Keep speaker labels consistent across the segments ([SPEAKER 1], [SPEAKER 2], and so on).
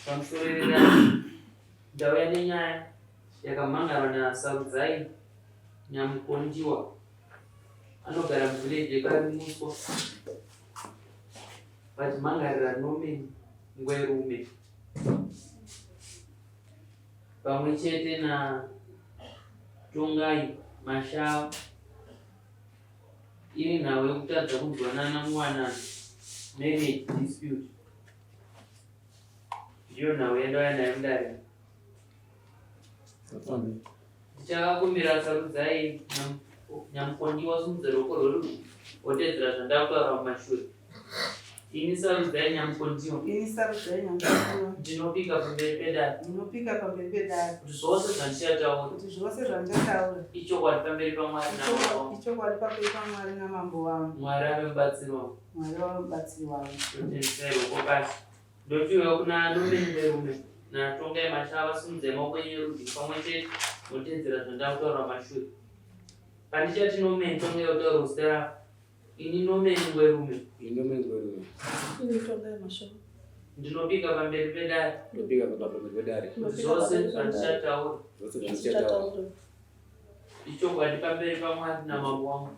[SPEAKER 1] pamusorera ndauya nenyaya yakamhangana naSarudzai Nyamukondiwa anogara muvhileji yekarimuswa vachimhangarira nome ngwerume pamwe chete naTongai Mashava. Iri nhau yekutadza kunzwanana muwanano, marriage dispute. Ndiyo nhau yandauya nayo mudare. Ndichakakumbira Sarudzai Nyamukondiwa simudze ruoko rwedu wotedzera zvandakutaura mumashure. Ini Sarudzai Nyamukondiwa ndinopika pamberi pedare kuti zvose zvandichataura ichokwadi pamberi paMwari namambo wangu. Mwari ave mubatsiri wangu. Ndotendisai ruoko pasi. Ndotiuya kuna Ndomengwerume naTongai Mashava simudze maoko enyu erudyi pamwe chete motedzera zvandakutaura mumashure. Pandichati Ndomengwe Tongai yotaura zita rako. Ini Ndomengwerume ndinopika pamberi pedare kuti zvose zvandichataura ichokwadi pamberi paMwari namambo wangu.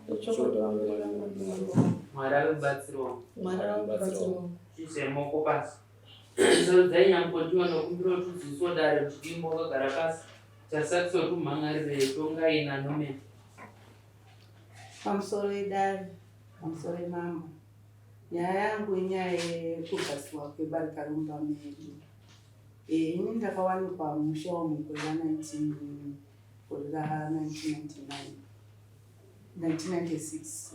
[SPEAKER 1] Mwari ave mubatsiri wangu. Chiisai maoko pasi. Sarudzai Nyamukondiwa nokumbira kuti udzidziswe dare muchidimba wakagara pasi. Tasakisa kuti umhangarire Tongai naNdomengwe.
[SPEAKER 2] Pamusoro edare, pamusoro emambo. Nyaya yangu inyaya yekugadzirwa kwebarika romba medu. Ini ndakawanikwa mumusha wemugore ra1996.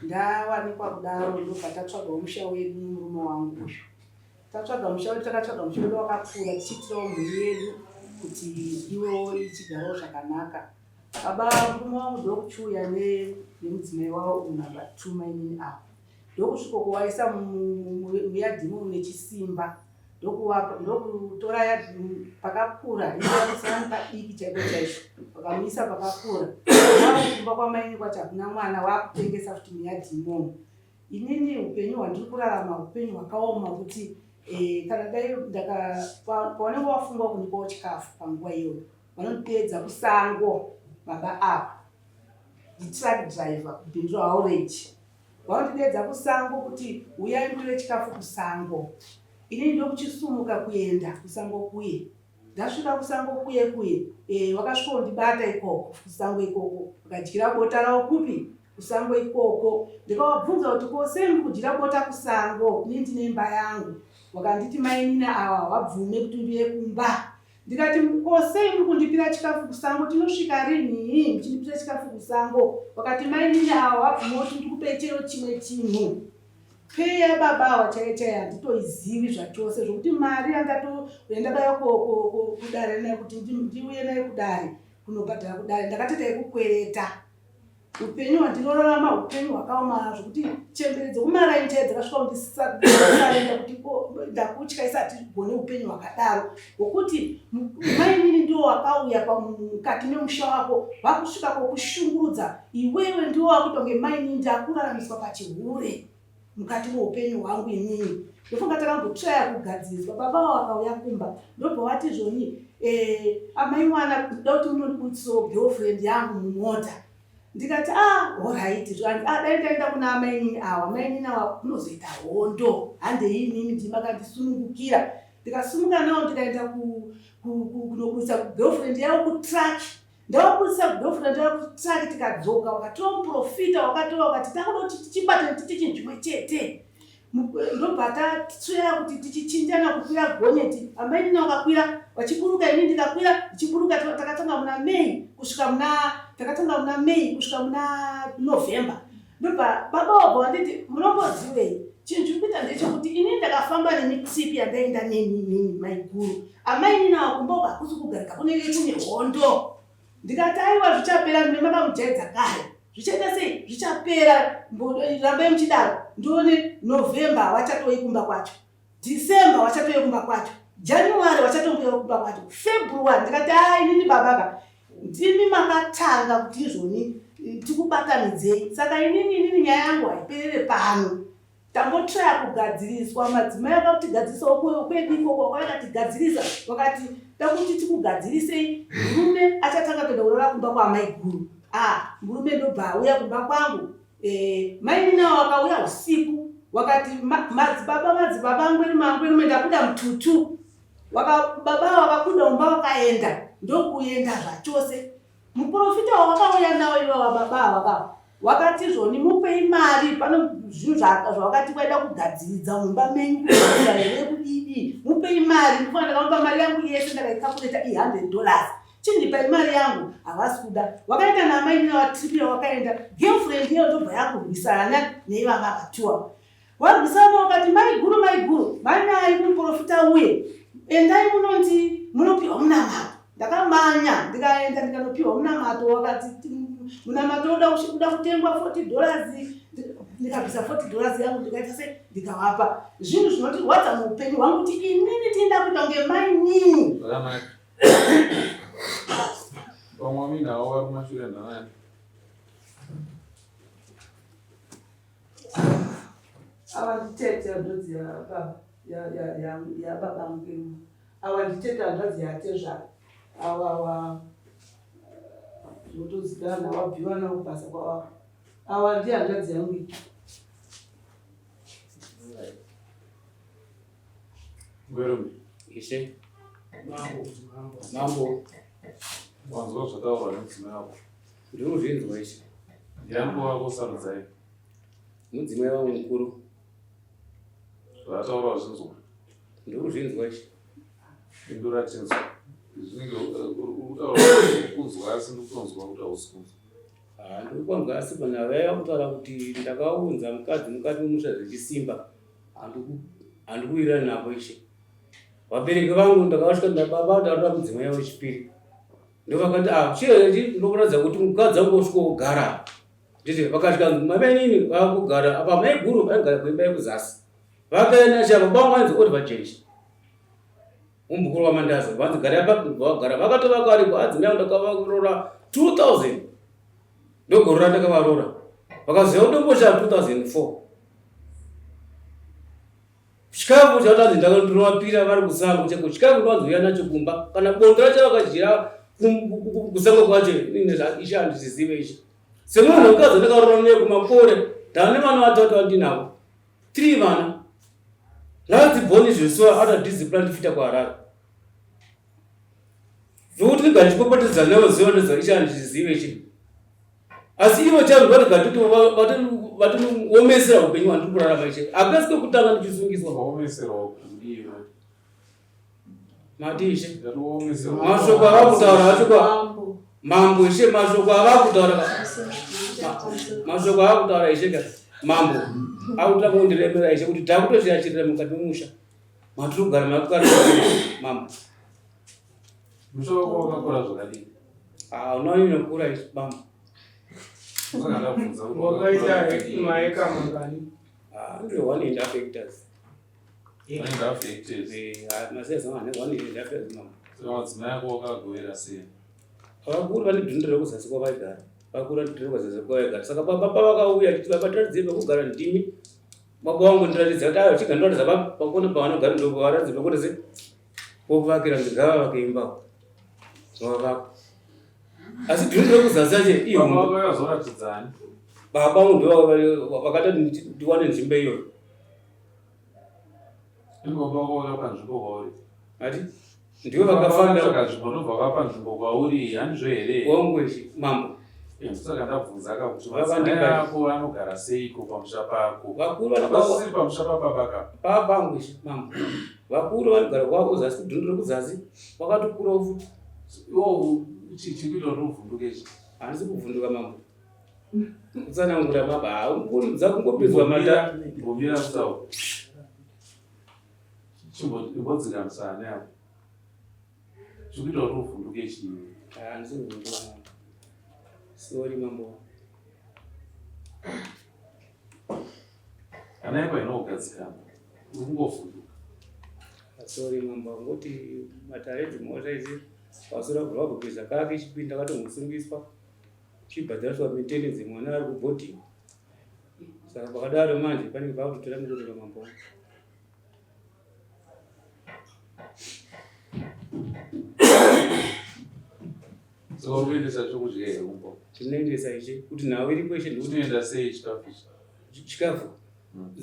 [SPEAKER 2] Ndawanikwa kudaro ndobva tatsvaga musha wedu murume wangu uyu. Tatsvaga musha wedu, takatsvaga musha wedu wakakura tichiitirawo mhuri yedu kuti iwewo ichigarawo zvakanaka. Baba murume wangu ndokuchiuya nemudzimai wavo unhamba 2 maini apo. Ndokusvika kuwaisa muyadhimu nechisimba. Ndokutora yadhimu pakakura, ndikasana padiki chaiko chaizvo. Vakamuisa pakakura. Kumba kwamaini kwacho hakuna mwana wakutengesa kuti muyadhimu. Inini upenyu hwandiri kurarama upenyu hwakaoma kuti kana paunenge wafunga kunipawo chikafu panguva iyoyo, vanotedza kusango baba apa. Nditruck driver kubhindura haulage. Vanotidedza kusango kuti uyai mutore chikafu kusango. Ini ndokuchisumuka kuenda kusango kuye. Ndasvika kusango kuye wakasvika kundibata ikoko kusango ikoko. Vakadyira bota rawo kupi kusango ikoko. Ndikavabvunza kuti ko sei muri kudyira bota kusango? Ini ndine imba yangu. Vakanditi mainina awa wabvume kuti ndiye kumba. Ndikati ko sei muri kundipira chikafu kusango? Tinosvika rini muchinipira chikafu kusango? Vakati mainina awa wabvume kuti ndikupe chero chimwe chinhu. Peya baba wachaichaya handitoizivi zvachose zvokuti mari yandakauya kudare nayo kuti ndiuye nayo kudare kunobhadhara kudare ndakatoita kukwereta. Upenyu hwandinorarama upenyu hwakaoma zvokuti chemberedzo kumarainje dzakasvika kundisaenda kuti ndakutya isati gone upenyu hwakadaro. Ngokuti mainini ndiwo wakauya mukati memusha wako wakusvika kokushungurudza. Iwewe ndiwo wakutonge mainini ndakuraramiswa pachihure mukati muupenyu hwangu inini. Ndofunga takambotraya kugadziriswa. Baba wakauya kumba ndobva wati zvoni amai mwana kuda kuti unodibutsiwo girlfriend yangu mumota. Ndikati alright dai ndaenda kuna amainini awa. Amainini awa kunozoita hondo. Handei inini ndimakasunungukira. Ndikasumuka nawo ndikaenda kunobudisa girlfriend yavo kutruck. Ndakabudisa girlfriend yavo kutruck tikadzoka wakatora muprofita wakatora wakati takuda kuti tichibate titi chinhu chimwe chete. Ndobva tatsveya kuti tichichinjana kukwira gonyeti. Amainini wakakwira wachiburuka, ini ndikakwira ndichiburuka. Takatanga muna Mei kusvika muna November. Ndobva baba wabva wanditi munomboziwei chinhu chiri kuita ndechekuti ini ndakafamba nemitsipi yandaenda nemimi maiguru. Amainini awa kumba uku hakusi kugarika kunenge kune hondo. Ndikati aiwa zvichapera, mune makamujaidza kare. Zvichaita sei? Zvichapera. Rambai muchidaro. Ndione November wachatouya kumba kwacho. December wachatouya kumba kwacho. January wachatouya kumba kwacho. February ndikati inini bababa ndimi makatanga kuti izvoni tikubatanidzei. Saka inini nyaya yangu haiperere pano. Tambotraya kugadziriswa madzimai akatigadzirisa kwediko kwakatigadzirisa wakati takuti tikugadzirisei murume achatanga kuenda kurara kumba kwaamai guru. Murume ndobva auya kumba kwangu. Mai ninawo wakauya usiku wakati madzibaba mangwenu ndakuda mututu. Baba wakabuda umba wakaenda ndokuenda zvachose. Muprofita wakauya nawo iwa baba waka wakati zvoni mupei mari pano zvinhu zvakati kwaida kugadziridza mumba menyu here kudii mupei mari ndifana ndakampa mari yangu yese ndakaikakureta $100 chindipai mari yangu havasi kuda. Wakaenda namai navatripira wakaenda girlfriend iyo ndobva yakurwisana neivava vatuwa warwisana wakati mai guru mai muprofita uye endai munopiwa munamato. Ndakamanya ndikaenda ndikanopiwa munamato wakati munamato uda kutengwa $40 ndikabvisa $40 yangu ndikaita se ndikavapa. Zvinhu zvinotirwadza muupenyu hwangu kuti inini tinda kuita kunge mai nini.
[SPEAKER 3] Vamwe nawo vari kumashure ndanani.
[SPEAKER 2] Ava nditete handodzi yababa mukemu. Ava nditete handodzi yatezva. Ava zvinotozikanwa wabviwa nawo kubasa kwavavo. Ava ndiye handodzi yangu.
[SPEAKER 3] Ngwerume.
[SPEAKER 1] Ishe.
[SPEAKER 3] Mambo. Wanzwa zvataurwa nemudzimai wako.
[SPEAKER 1] Ndinozvinzwa ishe.
[SPEAKER 3] Ndiani wako sarudzai?
[SPEAKER 1] Mudzimai wangu mukuru.
[SPEAKER 3] Zvataurwa zvinzwa.
[SPEAKER 1] Ndinozvinzwa ishe.
[SPEAKER 3] Pindura tinzwa. Zvinenge kuzwa asi ndikunzwa kuti hausi kunzwa.
[SPEAKER 1] Ndirikunzwa asi pana vaiva kutaura kuti ndakaunza mukadzi mukati memusha zvechisimba. Handikuwirirana napo ishe. Vabereki vangu ndakavasvika ndababa ndaroda mudzimai wechipiri. Ndovakati chirechi ndokuratidza kuti mukadzi wangu osvika kugara. Nditi vakasvika mavenini vakugara apa mai guru vaigara kuimba yekuzasi. Vakaenda chapa bangu vanzi oti vachenji. Mumbukuru wamandazi vanzi gara vagara vakatova karipo adzimai angu ndakavarora 2000. Ndogorora ndakavarora. Vakaziva kutombosha 2004. Chikafu chatanzi ndakandovapira vari kusango cheko chikafu ndovanzouya nacho kumba kana bondo racho vakajira kusango kwacho ishe handisizive ishe. Semunhu mukadzi ndakarora naye kumakore ndane vana vatatu vandinavo 3 vana. Ndadzibhoni zvisuwa out of discipline fita kuHarare. Zvokuti ndinga ndichipopotedza nawo ziva ndezva ishe handisizive ishe. Asi ivo changu vatigatuti vatiomesera upenyu hwandiri kurarama ishe. Akasi kwekutanga ndichisungiswa.
[SPEAKER 3] Vaomesera kudii?
[SPEAKER 1] Mati ishe.
[SPEAKER 3] Mashoko
[SPEAKER 1] avakutaura acho mambo ishe mashoko avakutaura. Mashoko avakutaura ishe ka mambo. Akuta kundiremera ishe kuti takutozviachirira mukati memusha. Matiri kugara makugara mambo.
[SPEAKER 3] Musha wako wakakura zvakadii?
[SPEAKER 1] Unoinokura ishe mambo.
[SPEAKER 3] Wakaita maeka mangani?
[SPEAKER 1] Ndiri 1.5 hectares.
[SPEAKER 3] 1.5 hectares?
[SPEAKER 1] Maseza ane 1.5 hectares mambo.
[SPEAKER 3] Madzimai ako wakagowera sei?
[SPEAKER 1] Vakuru vane dhundu rekuzasi kwavaigara. Vakuru vane dhundu rekuzasi kwavaigara. Saka baba vakauya kuti vabataridzei pekugara ndimi. Baba vangu ndiratidza kuti chiga ndoratidza pakona pavanogara ndoko varatidza pekuti se pokuvakira ndigava vakaimba. Vavako. Asi dhundu rekuzasi ache iyo.
[SPEAKER 3] Baba vako vakazoratidzani?
[SPEAKER 1] Baba vangu vakatati ndiwane nzvimbo iyoyo.
[SPEAKER 3] Baba vako vakapa nzvimbo kwauri?
[SPEAKER 1] Ati? Ndivo vakafanda
[SPEAKER 3] vakazvimbo ndobva vakapa nzvimbo kwauri handizvo here?
[SPEAKER 1] Wongweshi mambo.
[SPEAKER 3] Saka ndabvunza kuti madzimai ako anogara seiko pamusha pako?
[SPEAKER 1] Vakuru
[SPEAKER 3] vakasiri pamusha papabaka?
[SPEAKER 1] Papangweshi mambo. Vakuru vanogara kwako zasi kudhundu rekuzasi vakatokura futi.
[SPEAKER 3] Iwo chikuita kuti uvhunduke ichi?
[SPEAKER 1] Handisi kuvhunduka mambo. Kutsanangura baba ungodza kungopinzwa mata.
[SPEAKER 3] Mbomira sawa. Chimbodzika musana yako. Chikuita kuti uvhunduke ichi?
[SPEAKER 1] Handisi kuvhunduka mambo. Sorry mambo.
[SPEAKER 3] Kana yako inogadzikana. Ungovhunduka.
[SPEAKER 1] Sorry mambo. Ngoti matare dzimota idzi pasura kubva kupedza kake chipinda katomusungiswa. Chibhadhariswa maintenance mwana ari kubhodhi.
[SPEAKER 4] Saka pakadaro manje panenge pakutotora mudodori wamambo.
[SPEAKER 3] Saka unoendesa chokudya here kumba?
[SPEAKER 4] Tinoendesa ichi kuti nawo iri kweshe
[SPEAKER 3] Unoenda sei chikafu ichi?
[SPEAKER 4] chikafu.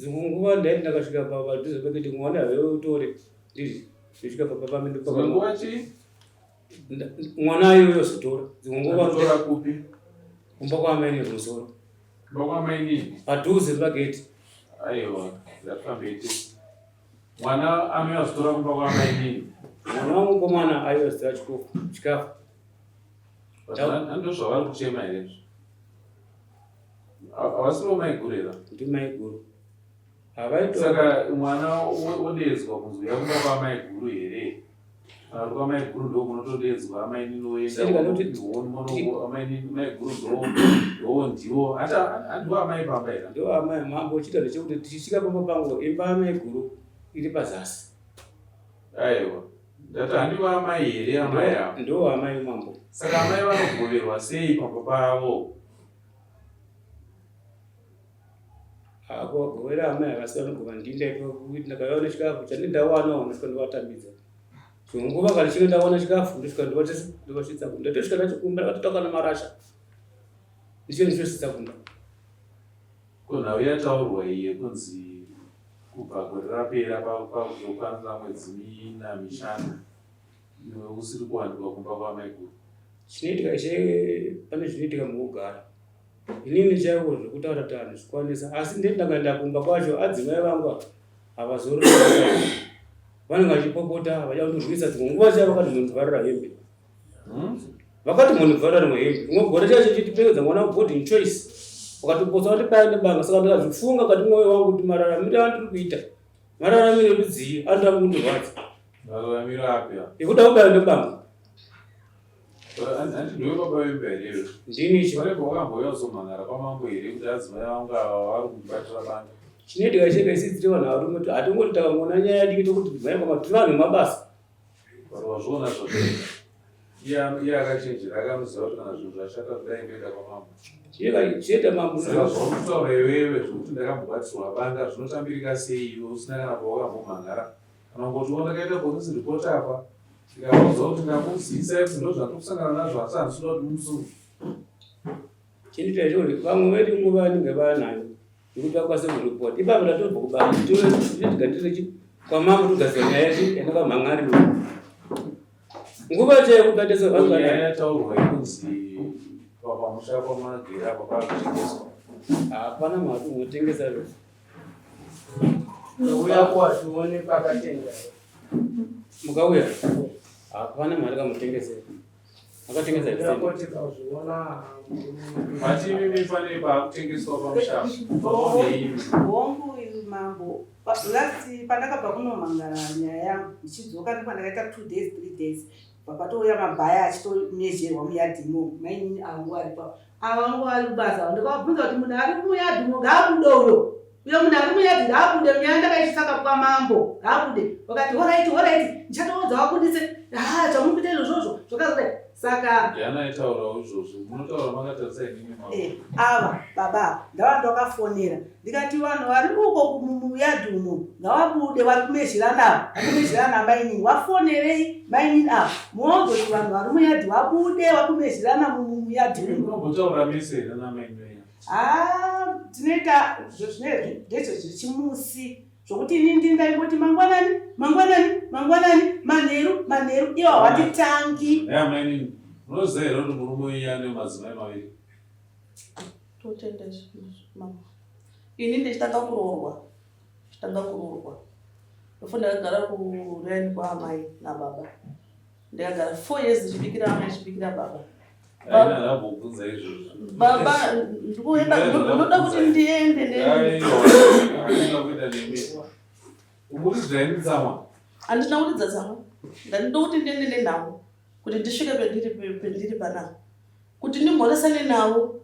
[SPEAKER 4] Nguva ndaiti ndakasvika padhuze pekuti mwana wewe utore ndiri ndisvika papamendo
[SPEAKER 3] Nguva chii?
[SPEAKER 4] mwana iyoyo zotora
[SPEAKER 3] Unotora kupi?
[SPEAKER 4] kumba kwaamaini kumusoro
[SPEAKER 3] Kumba kwaamaini?
[SPEAKER 4] padhuze pageti.
[SPEAKER 3] Aiwa, ndakambeti. Mwana anoyazotora kumba kwaamaini?
[SPEAKER 4] Mwana wamukomana aiyozitora chikafu.
[SPEAKER 3] Ando zvavari kuchema here? Havasiro maigurira?
[SPEAKER 4] Ndi maiguru.
[SPEAKER 3] Saka mwana odedzwa kunzwi yakumba kwamaiguru here? Kana kuti kwamaiguru ndo kunotodedzwa amaini noenda amaini maiguru ndo ndiwo ando amai pamba here?
[SPEAKER 4] Ndo amai mambo chita ndechekuti tichisvika pamba pangu imba amaiguru iri pazasi.
[SPEAKER 3] Aiwa. Ndati handivo amai here amai avo?
[SPEAKER 4] Ndo amai mambo.
[SPEAKER 3] Saka amai vanogoverwa sei pamba pavo?
[SPEAKER 4] Akugovera amai avasi vanogova ndinda ipapo ndakaona chikafu chandindawanawo ndosvika ndovatambidza. Nguva kana chinge ndawana chikafu ndosvika ndovasvitsa kunda ndosvika ndachikumba ndakatotoka namarasha ndicho ndichosvitsa kunda.
[SPEAKER 3] Ko nhau yataurwa iye kunzi kubva gore rapera pakukwanisa mwedzi 4-5 iwe usiri kuwanikwa kumba kwamaiguru.
[SPEAKER 4] Chinoitika che pane zvinoitika mukugara. Inini chaiwo zvekutaura kuti anhu zvikwanisa asi ndeti ndakaenda kumba kwacho adzimai vangu havazorora vanenge vachipopota vachakundorwisa dzimwe nguva chaivo vakati munhu vharira hembe. Vakati munhu vharira rimwe hembe rimwe gore chacho chitipedza mwana boarding choice wakatopotsa kuti paya nebanga. Saka ndakazvifunga kati mwoyo wangu kuti mararamiro andiri kuita mararamiro erudzii andoda kundorwadza.
[SPEAKER 3] Mararamiro api?
[SPEAKER 4] Ekuda kubaya nebanga.
[SPEAKER 3] Ndiwe baba vemba here?
[SPEAKER 4] Ndini
[SPEAKER 3] Paripo wakambouyauzomhan'ara kwamambo here kuti adzimai vangu ava vari kumubatira banga?
[SPEAKER 4] chinoitika chega isi tiri vanhu varume kuti hatingoti takangona nyaya yadiki tokuti maimba tiri vanhu vemabasa.
[SPEAKER 3] Wazviona zvozvo? Iye akachenjera akamuziva kuti kana zvinhu zvashata kudai ndoenda kwamambo.
[SPEAKER 4] Chiita mambo.
[SPEAKER 3] Saka zvaunokutaura iwewe zvokuti ndakambobatirwa banga zvinotambirika sei iwe usina kana pawakambomhan'ara? Kana kungotiona ndakaita police report apa ndikaudzwa kuti ndamuziisa kuti ndo zvandokusangana nazvo asi handisina kuti mumusuru.
[SPEAKER 4] Chinoita choti vamwe vedu nguva vanenge vanayo yokuti vakwanise kuripota ipapo ndatobva kubara titigandire kwamambo togaziva nyaya yacho yandakamhan'ari nguva chayo kubatesa
[SPEAKER 3] nyaya yataurwa ikunzi pamusha pamagera apa pakutengeswa.
[SPEAKER 4] hapana mari unotengesa ro
[SPEAKER 2] Uya kwatione pakatenga.
[SPEAKER 4] mukauya hapana mari kamutengesera akatengesa
[SPEAKER 2] Yakoti kazviona
[SPEAKER 3] Mativi mifanire pakutengeswa pamusha.
[SPEAKER 2] hongu iri mambo. Last pandakabva kunomhangara nyaya yangu ndichidzoka ndipandakaita 2 days 3 days pakatouya mabhaya achitomezherwa muyadhimo mainini angu aripa avangu ari kubasa ndakabvunza kuti munhu ari muyadhimo ngaabude uyo munhu ari muyadhi ngaabude munyaya ndakaichisaka kwamambo ngaabude vakati oraiti ndichatoudza vabudise zvamupita izvozvo zvakazodai saka
[SPEAKER 3] Ndiani aitaurawo izvozvo? Munotaura makatarisa inini
[SPEAKER 2] ava baba ndava ndakafonera ndikati vanhu vari uko muyadhi umo ngavabude vari kumezherana mainini wafonerei mainini ava muonzo kuti vanhu vari muyadhi vabude vari kumezherana muyadhi
[SPEAKER 3] unombotaura mese nanamainyoya
[SPEAKER 2] tinoita zvezvinezvi ndezvo zvechimusi zvokuti ini ndindaingoti mangwanani manheru ivo havatitangi.
[SPEAKER 3] amainini munoziva here kuti murume iya nemadzimai maviri?
[SPEAKER 5] Totenda mama. Ini ndichitanga kuroorwa. Ndofunda ndakagara kureni kwaamai nababa. Ndakagara 4 years ndichibikira amai ndichibikira baba.
[SPEAKER 3] Aina ndakubvunza izvozvo.
[SPEAKER 5] Baba ndoda kuti ndiende
[SPEAKER 3] Aiwa, kuita nemi. Umuridzira ini tsamwa?
[SPEAKER 5] handina kuridza tsamwa. Ndandoda kuti ndiende nenhavo kuti ndisvike pendiri panapa. Kuti ndimhoresane navo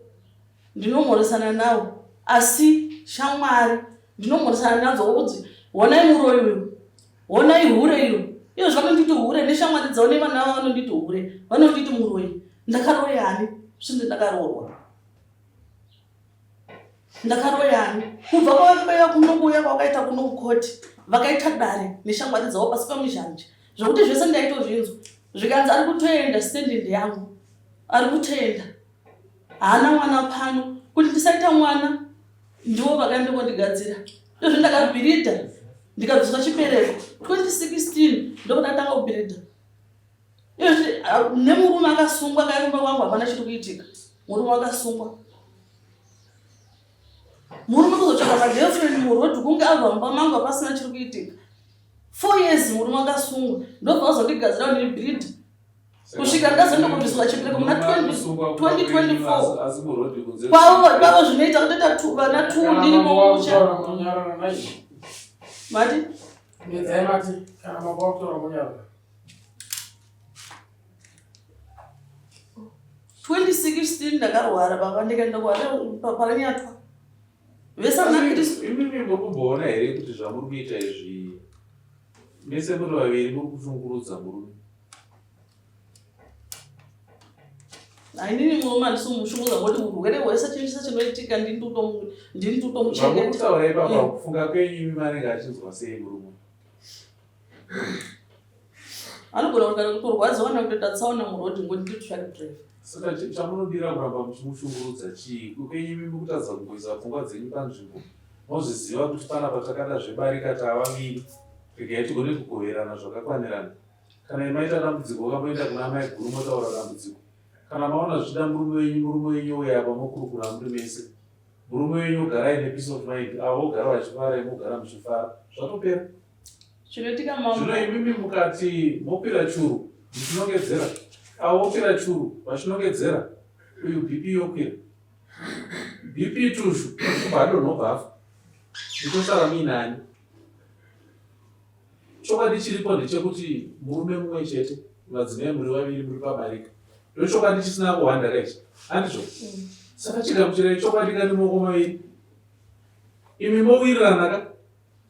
[SPEAKER 5] ndinomhoresana navo asi shamwari ndinomhoresana nadzo kuti honai muroyi uyu honai hure iro iyo zvakanonditi hure neshamwari dzavo nevana vavo vanonditi hure vanonditi muroyi ndakaroyani svinde ndakaroorwa ndakaroyani kubva kwavakauya kunokuya kwakaita kunokoti vakaita dare neshamwari dzavo pasi pemuzhanji zvokuti zvese ndaitozvinzwa zvikanzi ari kutoenda standard yangu ari kutoenda haana mwana pano kuti ndisaita mwana ndivo vakandikondigadzira izvo ndakabhiridha ndikabviswa chibereko 2016 ndokudatanga kubhiridha izvi nemurume akasungwa kairumba kwangu hapana chiri kuitika murume akasungwa murume kuzotsvaka magirlfriend murodhi kunge abva mumba mangu hapasina chiri kuitika 4 years murume akasungwa ndobva vazondigadzira kuti ndibhiridha kusvika ndazondokubviswa chibereko muna 2024 kwavo zvinoita kutoita vana 2 ndiri momusha mati 2016 ndakarwara baba ndikaenda paranyatwa vesana Kristu.
[SPEAKER 3] Imimi mukumboona here kuti zvamuri kuita izvi mese muri vaviri muri kushungurudza murume?
[SPEAKER 5] Ainini murume handisi kumushungurudza ngoti urwere hwese chinhu chese chinoitika ndinduto muchengeti.
[SPEAKER 3] Zvamukutaura ipapa kufunga kwenyu imi anenge achinzwa sei murume?
[SPEAKER 5] Anogona kuti kutorwadziwa nekutoita tsaona murodhi ngoti nditruck driver.
[SPEAKER 3] Saka chamunodira kuramba muchimushungurudza chii? Kwenyu imi mukutadza kungoisa pfungwa dzenyu panzvimbo. Mozviziva kuti panapa takada zvebarika tavaviri regai tigone kugoverana zvakakwanirana. Kana maita dambudziko ukamboenda kuna mai guru motaura dambudziko. Kana maona zvichida murume wenyu uya apa mokurukura muri mese. Murume wenyu ogarai nepeace of mind, avo ogara vachifara imogara muchifara. Zvatopera.
[SPEAKER 5] Chinoitika mama.
[SPEAKER 3] Zvino imimi mukati mopira churu muchinongedzera. Avo opira churu vachinongedzera. Uyu BP yokwira. BP tushu bado nobva. Nditosara muinani. Chokwadi chiripo ndechekuti murume mumwe chete madzimai muri vaviri muri pabarika. Ndochokwadi chisina kuhwanda rechi. Handizvo? Saka chikamuchirai chokwadi kani moko maviri. Imi mowirirana ka?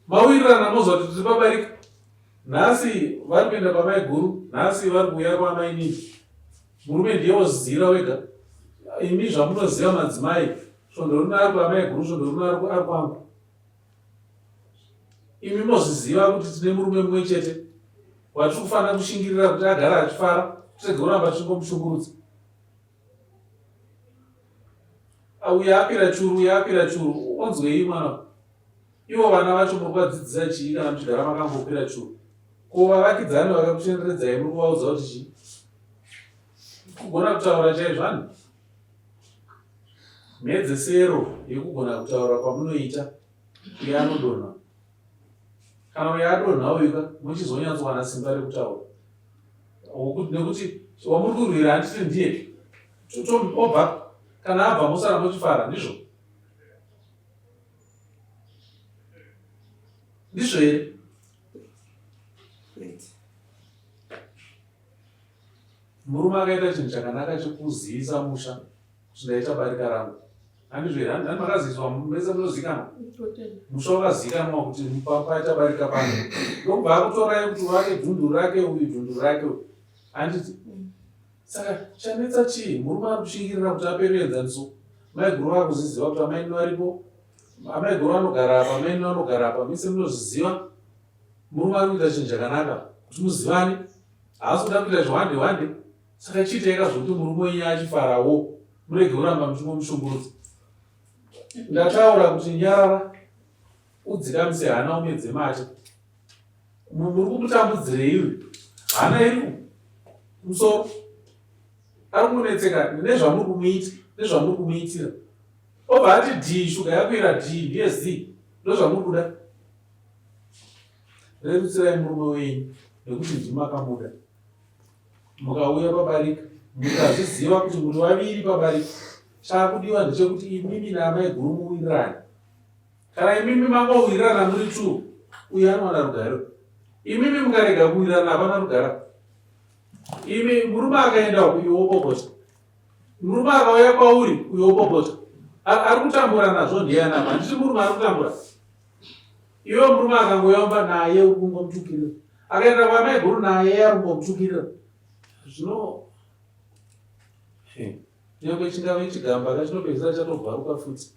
[SPEAKER 3] Mawirirana mozwa kuti tiri pabarika. Nhasi vari kuenda pamai guru, nhasi vari kuuya kwamai nini. Murume ndiye wozira wega. Imi zvamunoziva madzimai, svondo rino ari pamai guru, svondo rino ari kwangu. Imi mozviziva kuti tine murume mumwe chete watiri kufanira kushingirira kuti agara achifara, tirege kuramba tichingomshungurudza. Uya apira churu, onzwei mwana. Ivo vana vacho muri kuvadzidzisa chii kana muchigara makambopira churu? Ko vavakidzani vakakushenderedzai muri kuvaudza kuti chii? Kugona kutaura chaizvo ani? Mhedzesero yekugona kutaura kwamunoita uye anodonha. Kana uye adonha uyuka muchizonyatswana simba rekutaura. Nekuti wamuri kurwira handiti ndiye. Obva kana abva mosara mochifara ndizvo. Ndizvo here? Murume akaita chinhu chakanaka chekuzivisa musha kuti ndaita barika rangu. Handizvo here? Handani makazivisa mese munozikanwa? Musha wakazikanwa kuti paita barika pano. Ndobva akutorai kuti wake dhundu rake uyu dhundu rake uyu. Handiti? Saka chanetsa chii? Murume ari kushingirira kuti apere enzaniso. Mai guru vakuziziva kuti amai varipo. Amai guru anogara apa, amai anogara apa. Mese munozviziva. Murume ari kuita chinhu chakanaka kuti muzivane. Haasi kuda kuita zvihwande. Saka chiitai zvokuti murume wenyu achifarawo. Murege kuramba muchingomshungurudza. Ndataura kuti nyarara udzikamise hana umedze mate. Muri kumutambudzirei iwe? Hana iri kumusoro. Ari kunetseka nezvamuri kumuitira. Obva ati D, shuga yakwira D, ndiye Z. Ndozvamuri kuda. Rerutsirai murume wenyu nekuti ndimakamuda. Mukauya pabarika, mukazviziva kuti muri vaviri pabarika. Chakudiwa ndechekuti imimi naamai guru muwirirane. Kana imimi mangowirirana muri 2, uye anowana rugare. Imimi mukarega kuwirirana hapana rugara. Imi murume akaenda uyu wopopota. Murume akauya kwauri uyu wopopota. Ari kutambura nazvo ndiyana, handiti murume ari kutambura. Iwe murume akangoyamba naye uri kungomutukirira. Akaenda kwamai guru naye ari kungomutukirira. Zvino nyangwe chingave chigamba chinopedzisira chatobvaruka futi.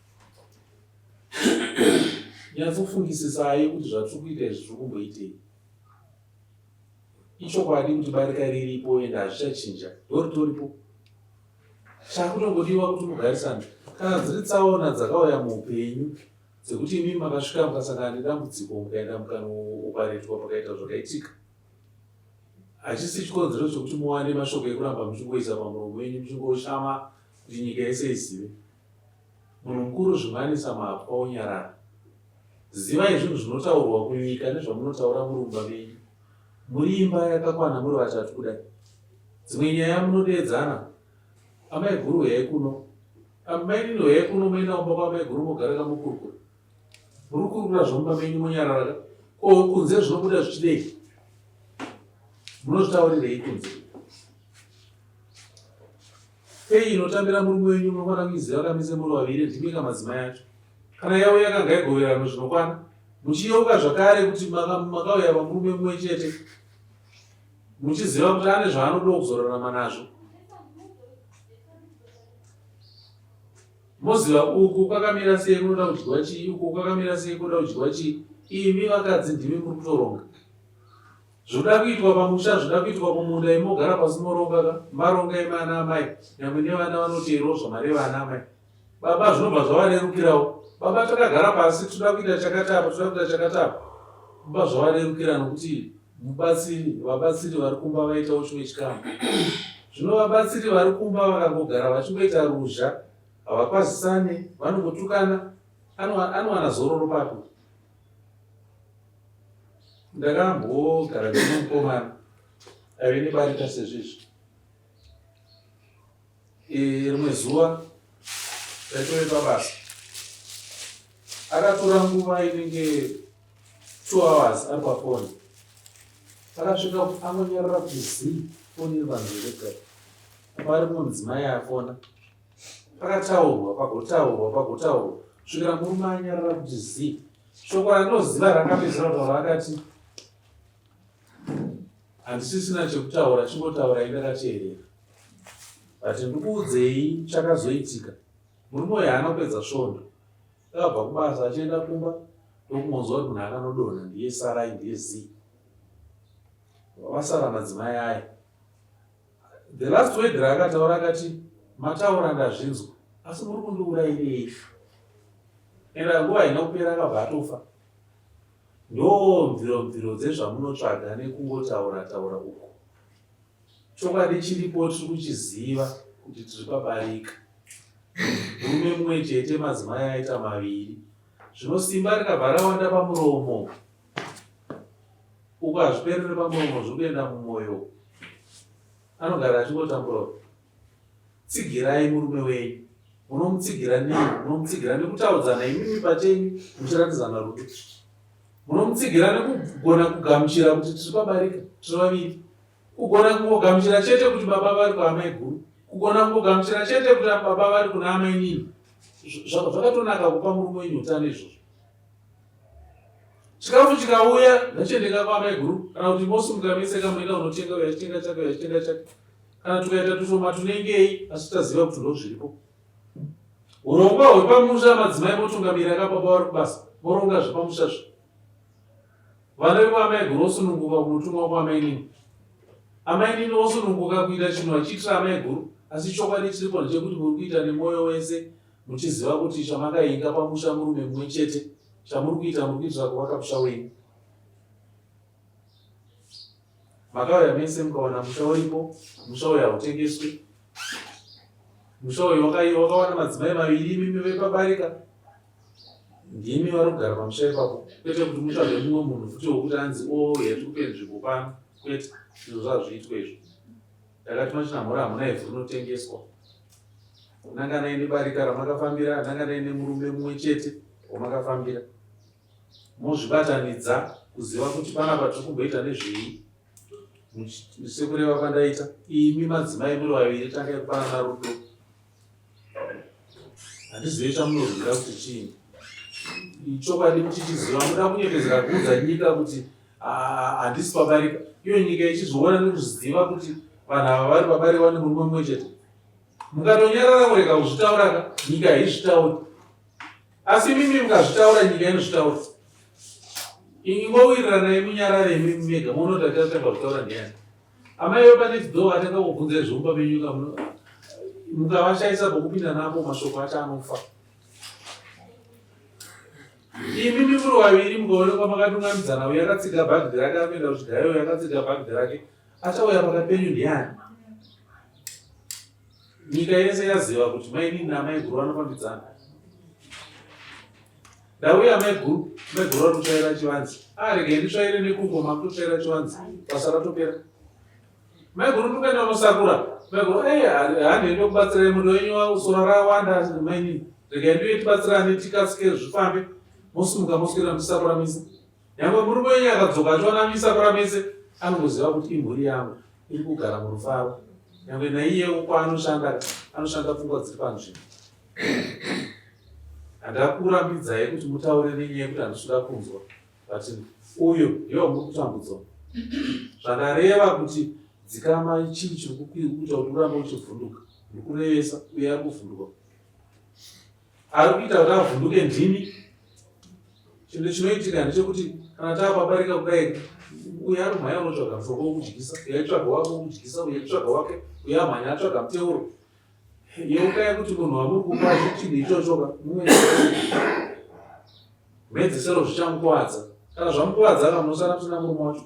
[SPEAKER 3] nyatsofungisisai kuti zvatiri kuita izvi zviri kumboitei. Ichokwadi kuti barika riripo ende hazvichachinja, ndoritoripo. Chakutongodiwa kuti mugarisane. Kana dziri tsaona dzakauya muupenyu dzekuti imi makasvika mukasangana nedambudziko mukaenda mukanoparetwa pakaita zvakaitika, hachisi chikonzero chokuti muwane mashoko ekuramba muchingoisa pamuromo wenyu muchingoshama kuti nyika yese izive. Munhu mukuru zvimanisa mapwa onyarara. Zivai zvinhu zvinotaurwa kunyika nezvamunotaura muri mumba menyu. Muri imba yakakwana muri vatatu kudai. Dzimwe nyaya munodeedzana. Amai guru huyai kuno. Amai nini huyai kuno muenda mumba kwamai guru mogara kamukurukura. Muri kurukura zvomumba menyu monyarara. Ko kunze zvinobuda zvichidei. Munozvitaurirei kunze. Pei inotambira murume wenyu munofana kuiziva kamise muri vaviri ndimika madzimai acho. Kana yauya kangaigoverano zvinokwana. Muchiyeuka zvakare kuti makauya pamurume mumwe chete. Muchiziva kuti ane zvaanoda kuzorarama nazvo. Moziva uku kwakamira sei kunoda kudyiwa chii, uku kwakamira sei kunoda kudyiwa chii. Imi vakadzi ndimi muri kutoronga. Zvoda kuitwa pamusha, zvoda kuitwa kumunda, imogara pasi moronga, maronga imana amai, nyamwe nevana vanoteerwa zvamareva ana amai. Baba zvinobva zvavarerukirawo. Baba takagara pasi toda kuita chakatapa, toda kuita chakatapa. Baba zvavarerukira nokuti vabatsiri vari kumba vaitawo chimwe chikamu. Zvino vabatsiri vari kumba vakangogara vachingoita ruzha, havakwazisane, vanongotukana, anowana zororo papo. Ndakambogara nemukomana aive nebarika sezvizvi. Rimwe zuva taitove pabasa. Akatora nguva inenge 2 hours ari pafoni. Akasvika kuti anonyarara kuti zii foni iri panzeve kare. Pari mumwe mudzimai afona. Pakataurwa, pagotaurwa. Svikira murume anyarara kuti zii. Shoko randinoziva rakapedzera kutaura akati, handisisina chekutaura, chingotaura indakateerera. Bati ndikuudzei chakazoitika. Murume uyu haana kupedza svondo. Akabva kubasa achienda kumba ndokumonzwa kuti munhu akanodonha ndiye Sarai ndiye Zii. Vasara madzimai aya. The last word raakataura akati, mataura ndazvinzwa, asi muri kundiurayirei. Enda nguva haina kupera akabva atofa. Ndo mviro dzezvamunotsvaga nekungotaura uku. Chokwadi chiripo tiri kuchiziva kuti tiri pabarika. Murume mumwe chete madzimai aita maviri. Zvino simba rikabva rawanda pamuromo. Uku hazviperere pamuromo zvikuenda mumwoyo. Anogara achingotambura. Tsigirai murume wenyu. Munomutsigira nei? Munomutsigira nekutaudzana imimi pachenyu muchiratidzana rudo. Munomutsigira nekugona kugamuchira kuti tiri pabarika, tiri vaviri. Kugona kungogamuchira chete kuti baba vari kwaamai guru. Kugona kungogamuchira chete kuti baba vari kuna amai nini. Zvakatonaka kupa murume wenyu utano izvozvo. Chikafu chikauya ndachendeka kwaamai guru, kana kuti mosimuka mese kamuenda unotenga uyachitenga chake. Kana tukaita tushoma tunengei, asi taziva kuti ndo zviripo. Urongwa hwepamusha madzimai motungamira kapapa vari kubasa, moronga zvepamushazvo. Vana vekuamai guru osununguka kunotumwa kwaamai nini. Amai nini osununguka kuita chinhu achiitira amai guru, asi chokwadi chiripo ndechekuti muri kuita nemwoyo wese, muchiziva kuti chamakainga pamusha murume mumwe chete, chamuri kuita muri kuitira kuvaka musha wenyu. Makauya mese mukaona musha uripo, musha uyu hautengeswi. Musha uyu wakawana madzimai maviri, mimi vepabarika. Ndimi vari kugara pamusha ipapo. Kwete kuti mutsvage mumwe munhu futi wokuti anzi yatiri kupe nzvimbo pano. Kwete, izvo zvazviitwa izvo. Ndakati machina mhora hamuna ivhu rinotengeswa. Nanganai nebarika ramakafambira, nanganai nemurume mumwe chete wamakafambira. Mozvibatanidza kuziva kuti panapa tiri kumboita nezvei. Sekureva kwandaita, imi madzimai muri vaviri tangai kupanana rudo. Handizivi chamunorwira kuti chiini. Chokwadi muchichiziva muda kunyepedzera kuudza nyika kuti handisi pabarika. Iyo nyika ichizoona nekuziva kuti vanhu ava vari pabarika nemurume mumwe chete. Mukatonyarara murega kuzvitauraka, nyika haizvitauri. Asi mimi mukazvitaura nyika inozvitaura. Ingowirirana munyarare mega munoti achatanga kutaura ndiani. Amaiwo pane chidzo atanga kubvunza zvomba penyuka mukavashaisa pokupinda napo mashoko acho anofa. Imi muri vaviri mukaonekwa makatunganidzana, uyo akatsiga bhagidhi rake akuenda kuchidhayo, uyo akatsiga bhagidhi rake achauya pakati penyu ndiani? Nyika yese yaziva kuti maini namai guru vanofambidzana. Ndauya mai guru vanotsvaira chivanze. Regai nditsvaire nekungoma kutotsvaira chivanze. Basa ratopera. Mai guru ndikuenda unosakura. Mai guru handiende kubatsirai mundo wenyu sora rawanda maini. Regai ndiuye tibatsirane tikasike zvifambe. Mosimuka moswera muchisakura mise. Nyangwe murume wenyu akadzoka achiona misakura mise anongoziva kuti imhuri yangu iri kugara murufaro. Nyangwe naiyewo kwaanoshanda pfungwa dziri panzvimbo. Handakurambidzai kuti mutaure nenyaya yekuti handisvika kunzwa. But uyo ndiwo muri kutambudzwa. Zvandareva kuti dzikama chii chiri kuita kuti urambe uchivhunduka. Ndiri kurevesa uye ari kuvhunduka. Ari kuita kuti avhunduke ndini. Chinhu chinoitika ndechekuti kana taapabarika kudai, uye ari mhanya unotsvaga mushonga wokudyisa, uye aitsvaga wake wokudyisa, uye aitsvaga wake, uye amhanya atsvaga muteuro. Yeukaya kuti munhu wamuri kupa chinhu ichochoka mumwe mhedzisero zvichamukuvadza. Kana zvamukuvadza akamunosara kusina murume wacho.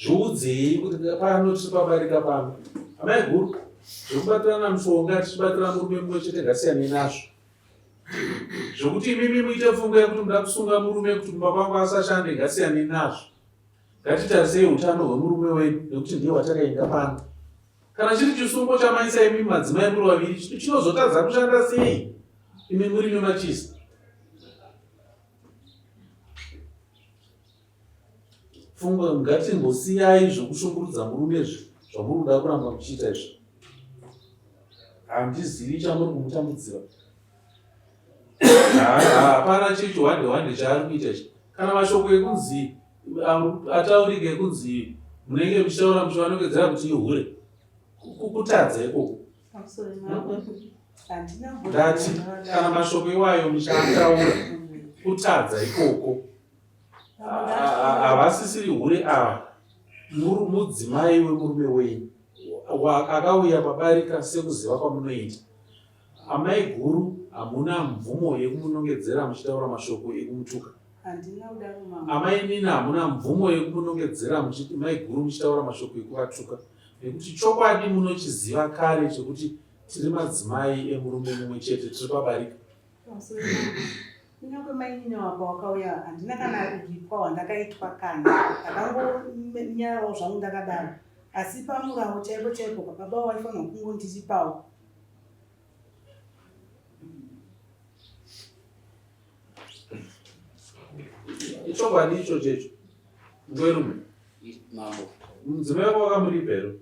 [SPEAKER 3] Zviudzei kuti pano tiri pabarika pano. Amai guru, zvekubatirana mushonga tichibatira murume mumwe chete ngasiyanei nazvo. Zvokuti imimi muite pfungwa yekuti muda kusunga murume kuti mumba kwangu asashande ngasiyanei nazvo. Ngatitarisei utano hwemurume wenyu nekuti ndiye watakaenda pano. Kana chiri chisungo chamaisa imi madzimai muri vaviri chinozotadza kushanda sei imi muri nemachisa. Pfungwa ngatimbosiyai zvokushungurudza murume izvi zvamuri kuda kuramba muchiita izvi. Handizivi chamuri kumutambudzira. Hapana chichihwande chaari kuita ichi. Kana mashoko ekunzi ataurike ekunzi munenge muchitaura muchivanongedzera kuti ihure. Kukutadza ikoko. Ndati kana mashoko iwayo muchataura kutadza ikoko. Havasisiri hure ava. Mudzimai wemurume wenyu akauya pabarika sekuziva kwamunoita. Amai guru hamuna mvumo yekumunongedzera muchitaura mashoko ekumutuka. Amai nini hamuna mvumo yekumunongedzera mai guru muchitaura mashoko ekuvatuka. Nekuti chokwadi munochiziva kare chekuti tiri madzimai emurume mumwe chete tiri pabarika.
[SPEAKER 2] Kunyange mainini wamba wakauya handina kana kuzvipwa wandakaitwa kana ndakangonyarawo zvangu ndakadaro. Asi pamurawo chaipo chaipo baba waifanira kungondichipawo.
[SPEAKER 3] Ichokwadi icho checho. Ngwerume.
[SPEAKER 4] Mambo.
[SPEAKER 3] Mudzimai wako wakamuripero.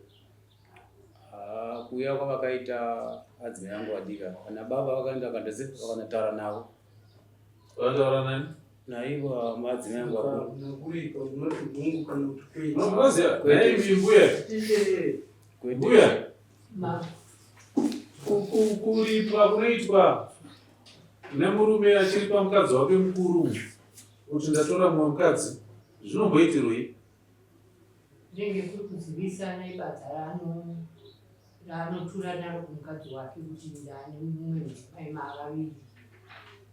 [SPEAKER 4] Kuya kwavakaita adzimai yangu vadika. Kana baba vakaenda vakandataura navo.
[SPEAKER 3] Vakataura nani?
[SPEAKER 4] Naivo madzimai yangu vakuru.
[SPEAKER 3] Unoziva? Naimi mbuya. Mbuya. Kuripwa kunoitwa nemurume achiri pamukadzi wake mukuru. Kuti ndatora mumwe mukadzi. Zvinomboitirwei?
[SPEAKER 6] Ndenge kuri kuzivisana ibadza raanotura naro kumukadzi wake kuti ndane mumwe mudzimai mavaviri.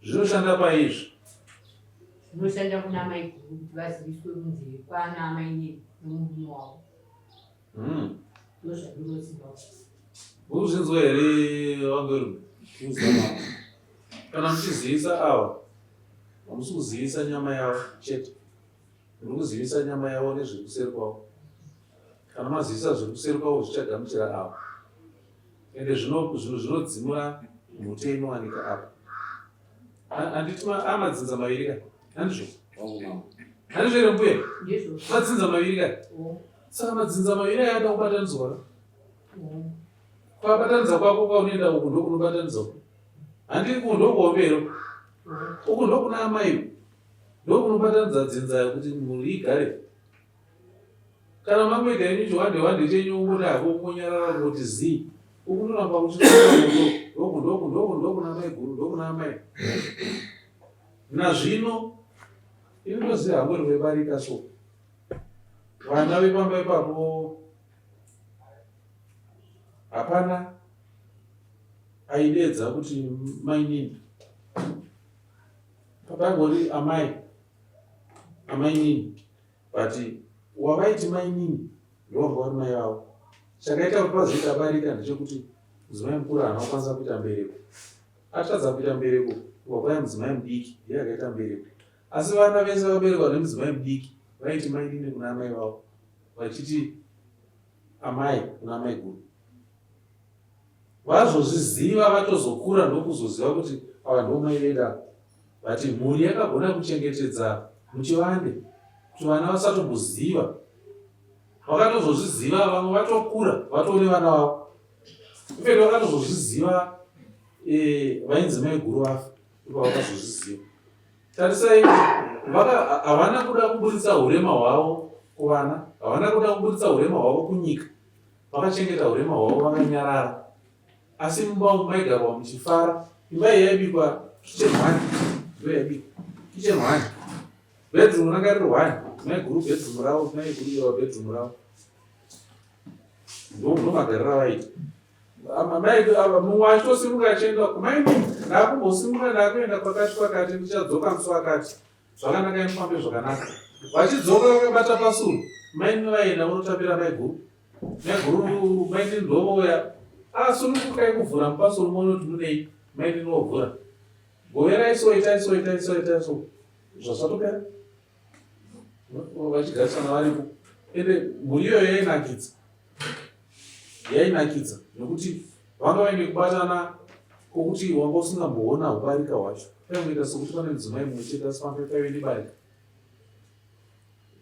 [SPEAKER 3] Zvinoshanda paizvi?
[SPEAKER 6] Zvinoshanda kuna mai guru kuti vaziviswe kunzi kwana amai nomurume wavo. Ndozvandinoziva.
[SPEAKER 3] Uzvinzwa here Wangwerume? Kana muchizivisa ava, hamusi kuzivisa nyama yavo chete. Muri kuzivisa nyama yavo nezviri kuseri kwavo. Kana mazivisa zviri kuseri kwavo zvichagamuchira ava. Ende zvinodzimura mhute inowanika apa. Handiti amadzinza maviri kaya? Handizvo? Handizvo here mbuya? Madzinza maviri kaya? Saka madzinza maviri aya ada kubatanidzwa. Kwabatanidza kwako kwaunoenda uku ndokunobatanidza uku. Handiri ku ndokuombero. Uku ndokuna amai. Ndokunobatanidza dzinza kuti mhuri igare. Kana makuita inyu chihwande chenyu ungoda hako kungonyarara kuti zii. ukunonamba kuchikoro ndokuna mai guru ndokuna mai. Nazvino inoziva hamwe rwebarika so vana vepamba ipapo hapana aidedza kuti mainini, papangori amainini, but wavaiti mainini ndorwa vari mai vavo. Chakaita kuti pazoita barika ndechekuti mudzimai mukuru haana kukwanisa kuita mbereko, atadza kuita mbereko wakwai mudzimai mudiki ndiye akaita mbereko. Asi vana vese vaberekwa nemudzimai mudiki vaiti mainini kuna amai vavo, vachiti amai kuna amai guru. Vazozviziva vatozokura ndokuzoziva kuti ava ndo mai vedu. Vati mhuri yakagona kuchengetedza muchivande kuti vana vasatomboziva. Vakatozozviziva vamwe vatokura vatone vana vavo. Kupedi vakatozozviziva vainzi mai guru vafa ipa vakazozviziva. Tarisai havana kuda kuburitsa hurema hwavo kuvana, havana kuda kuburitsa hurema hwavo kunyika. Vakachengeta hurema hwavo vakanyarara. Asi mumba umu maigarwa muchifara. Imba iyi yaibikwa kitchen 1 ndo yaibikwa kitchen 1. Bedroom ranga riri 1. Mai guru bedroom ravo, mai guru iwa bedroom ravo. Ndo magariro avaita. Mumwe achitosimuka achienda kumai ndakumbosimuka ndakuenda kwakati ndichadzoka musi wakati. Zvakanaka imufambe zvakanaka. Vachidzoka vakabata pasuru. Maini vaenda unotapira mai guru. Mai guru maini ndovoya. Sunungukai kuvhura mupasuru mono tinodei maini novhura. Goverai soita so. Zvasatopera. Vachigarisana varipo. Ende mhuri iyoyo yainakidza nokuti vanga vaine kubatana kwokuti wanga usingamboona ubarika hwacho. Paingoita sokuti pane mudzimai mumwe chete asi pamwe paive nebarika.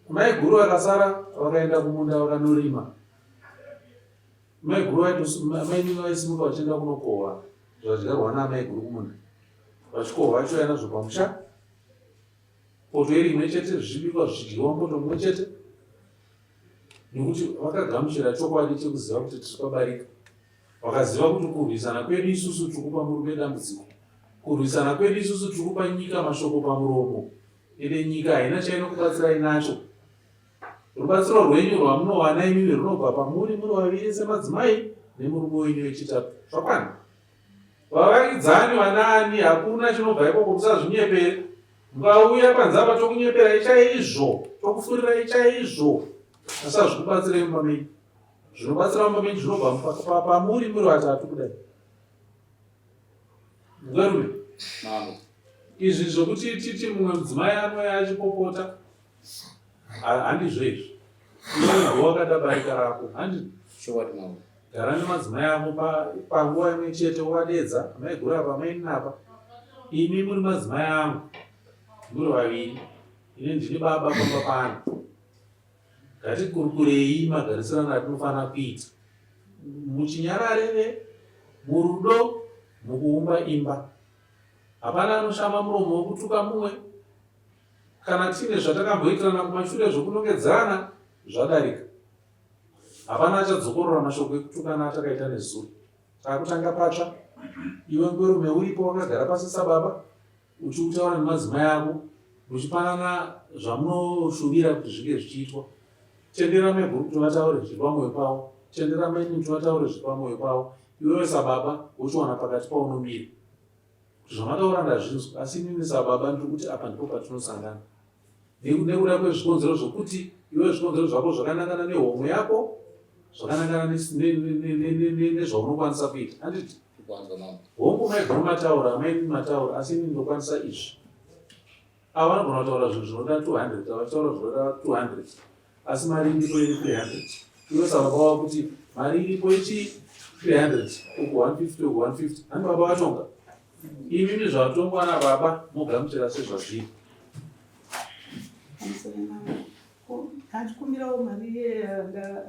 [SPEAKER 3] Mai guru vakasara vakaenda kumunda vakanorima. Mai guru maini vaisimuka vachienda kunokohwa zvadyarwa namai guru kumunda. Vachikohwa vacho yanazvo pamusha. Poto iri imwe chete zvichibikwa zvidyiwa poto mumwe chete. Nokuti vakagamuchira chokwadi chekuziva kuti tiri pabarika. Vakaziva kuti kurwisana kwedu isusu tiri kupa murume dambudziko. Kurwisana kwedu isusu tiri kupa nyika mashoko pamuromo. Ende nyika haina chainokubatsirai nacho. Rubatsiro rwenyu rwamunowana imimi runobva pamuri muri vaviri semadzimai nemurume wenyu wechitatu. Zvakwana. Vavakidzani vanaani hakuna chinobva ikoko musazvinyepere. Mukauya panzapa tokunyeperai chaizvo, tokufurirai chaizvo. Asazvikubatsirai mumameni. Zvinobatsira mumameni zvinobva pamuri muri vatatu kudai. Mungwerume. Izvi zvokuti titi mumwe mudzimai anouya achipopota handizvo izvi. Iwe ndo wakada barika rako. Handizvo.
[SPEAKER 4] Showati mama.
[SPEAKER 3] Gara nemadzimai ako panguva imwe chete wakadedza maigura pamaini napa. Imi muri madzimai angu. Muri vaviri. Ine ndini baba pamba pano. Ngatikurukurei magarisirano atinofanira kuita. Muchinyararire, murudo, mukuumba imba. Hapana anoshama muromo wokutuka mumwe. Kana tine zvatakamboitirana kumashure zvokunongedzana zvadarika. Hapana achadzokorora mashoko ekutukana atakaita nezuro. Takutanga patsva. Iwe ngwerume uripo wakagara pasi sababa. Uchikutaura nemadzimai ako. Muchipanana zvamunoshuvira kuti zvinge zvichiitwa. Tendera mai guru kuti vataure zviri pamwoyo pavo. Tendera maini kuti vataure zviri pamwoyo pavo. Iwewe sababa wochiwana pakati paunomira. Zvamataura ndazvinzwa, asi inini sababa ndiri kuti apa ndipo patinosangana. Nekuda kwezvikonzero zvokuti iwe zvikonzero zvako zvakanangana nehomwe yako, zvakanangana nezvaunokwanisa kuita. Handiti? Hongu mai guru mataura, amaini mataura, asi inini ndokwanisa izvi. Ava vanogona kutaura zvinhu zvinoda 200, avachitaura zvinoda 200. Asi mari iripo iri 300. Iwe sababa wavo kuti mari iripo ichi 300, uku 150, uku 150. Handi baba vatonga. Imimi zvatongwa nababa mogamuchira sezvazviri.
[SPEAKER 2] Handikumbirawo mari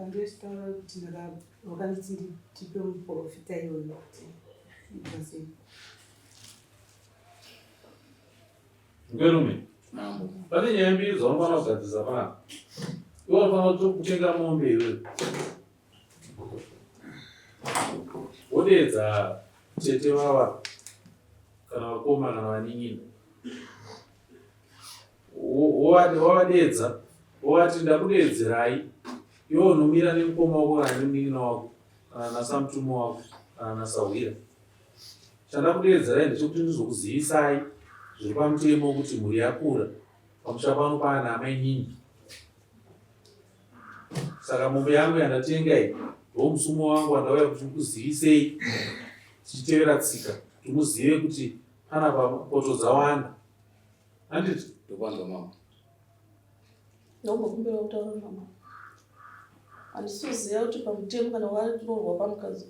[SPEAKER 2] andoitaura kuti wakanditi tipe muprofita iyoyo kuti
[SPEAKER 3] Ngwerume. Pane nyaya mbiri dzaunofana kugadzirisa panapa. Iwe unofanira kutenga mombe iwewe. wodedza tete vava kana vakoma kana vanin'ina wavadedza wovati ndakudedzerai iwe unomira nemukoma wako kana nemunin'ina wako kana nasamtumo wako kana nasahwira. Chandakudedzerai ndechekuti ndizokuzivisai zviri pamutemo kuti mhuri yakura pamusha pano paana amai nyingi. Saka mombe yangu yandatenga iyi ndomusumo wangu wandauya kuti ndikuzivisei tichitevera tsika kuti muzive kuti pana poto dzawanda. Handiti
[SPEAKER 4] ndokwanza mama
[SPEAKER 5] ndombokumbira kutaura mama. Handisizoziva kuti pamutemo kana waroorwa pamukadzi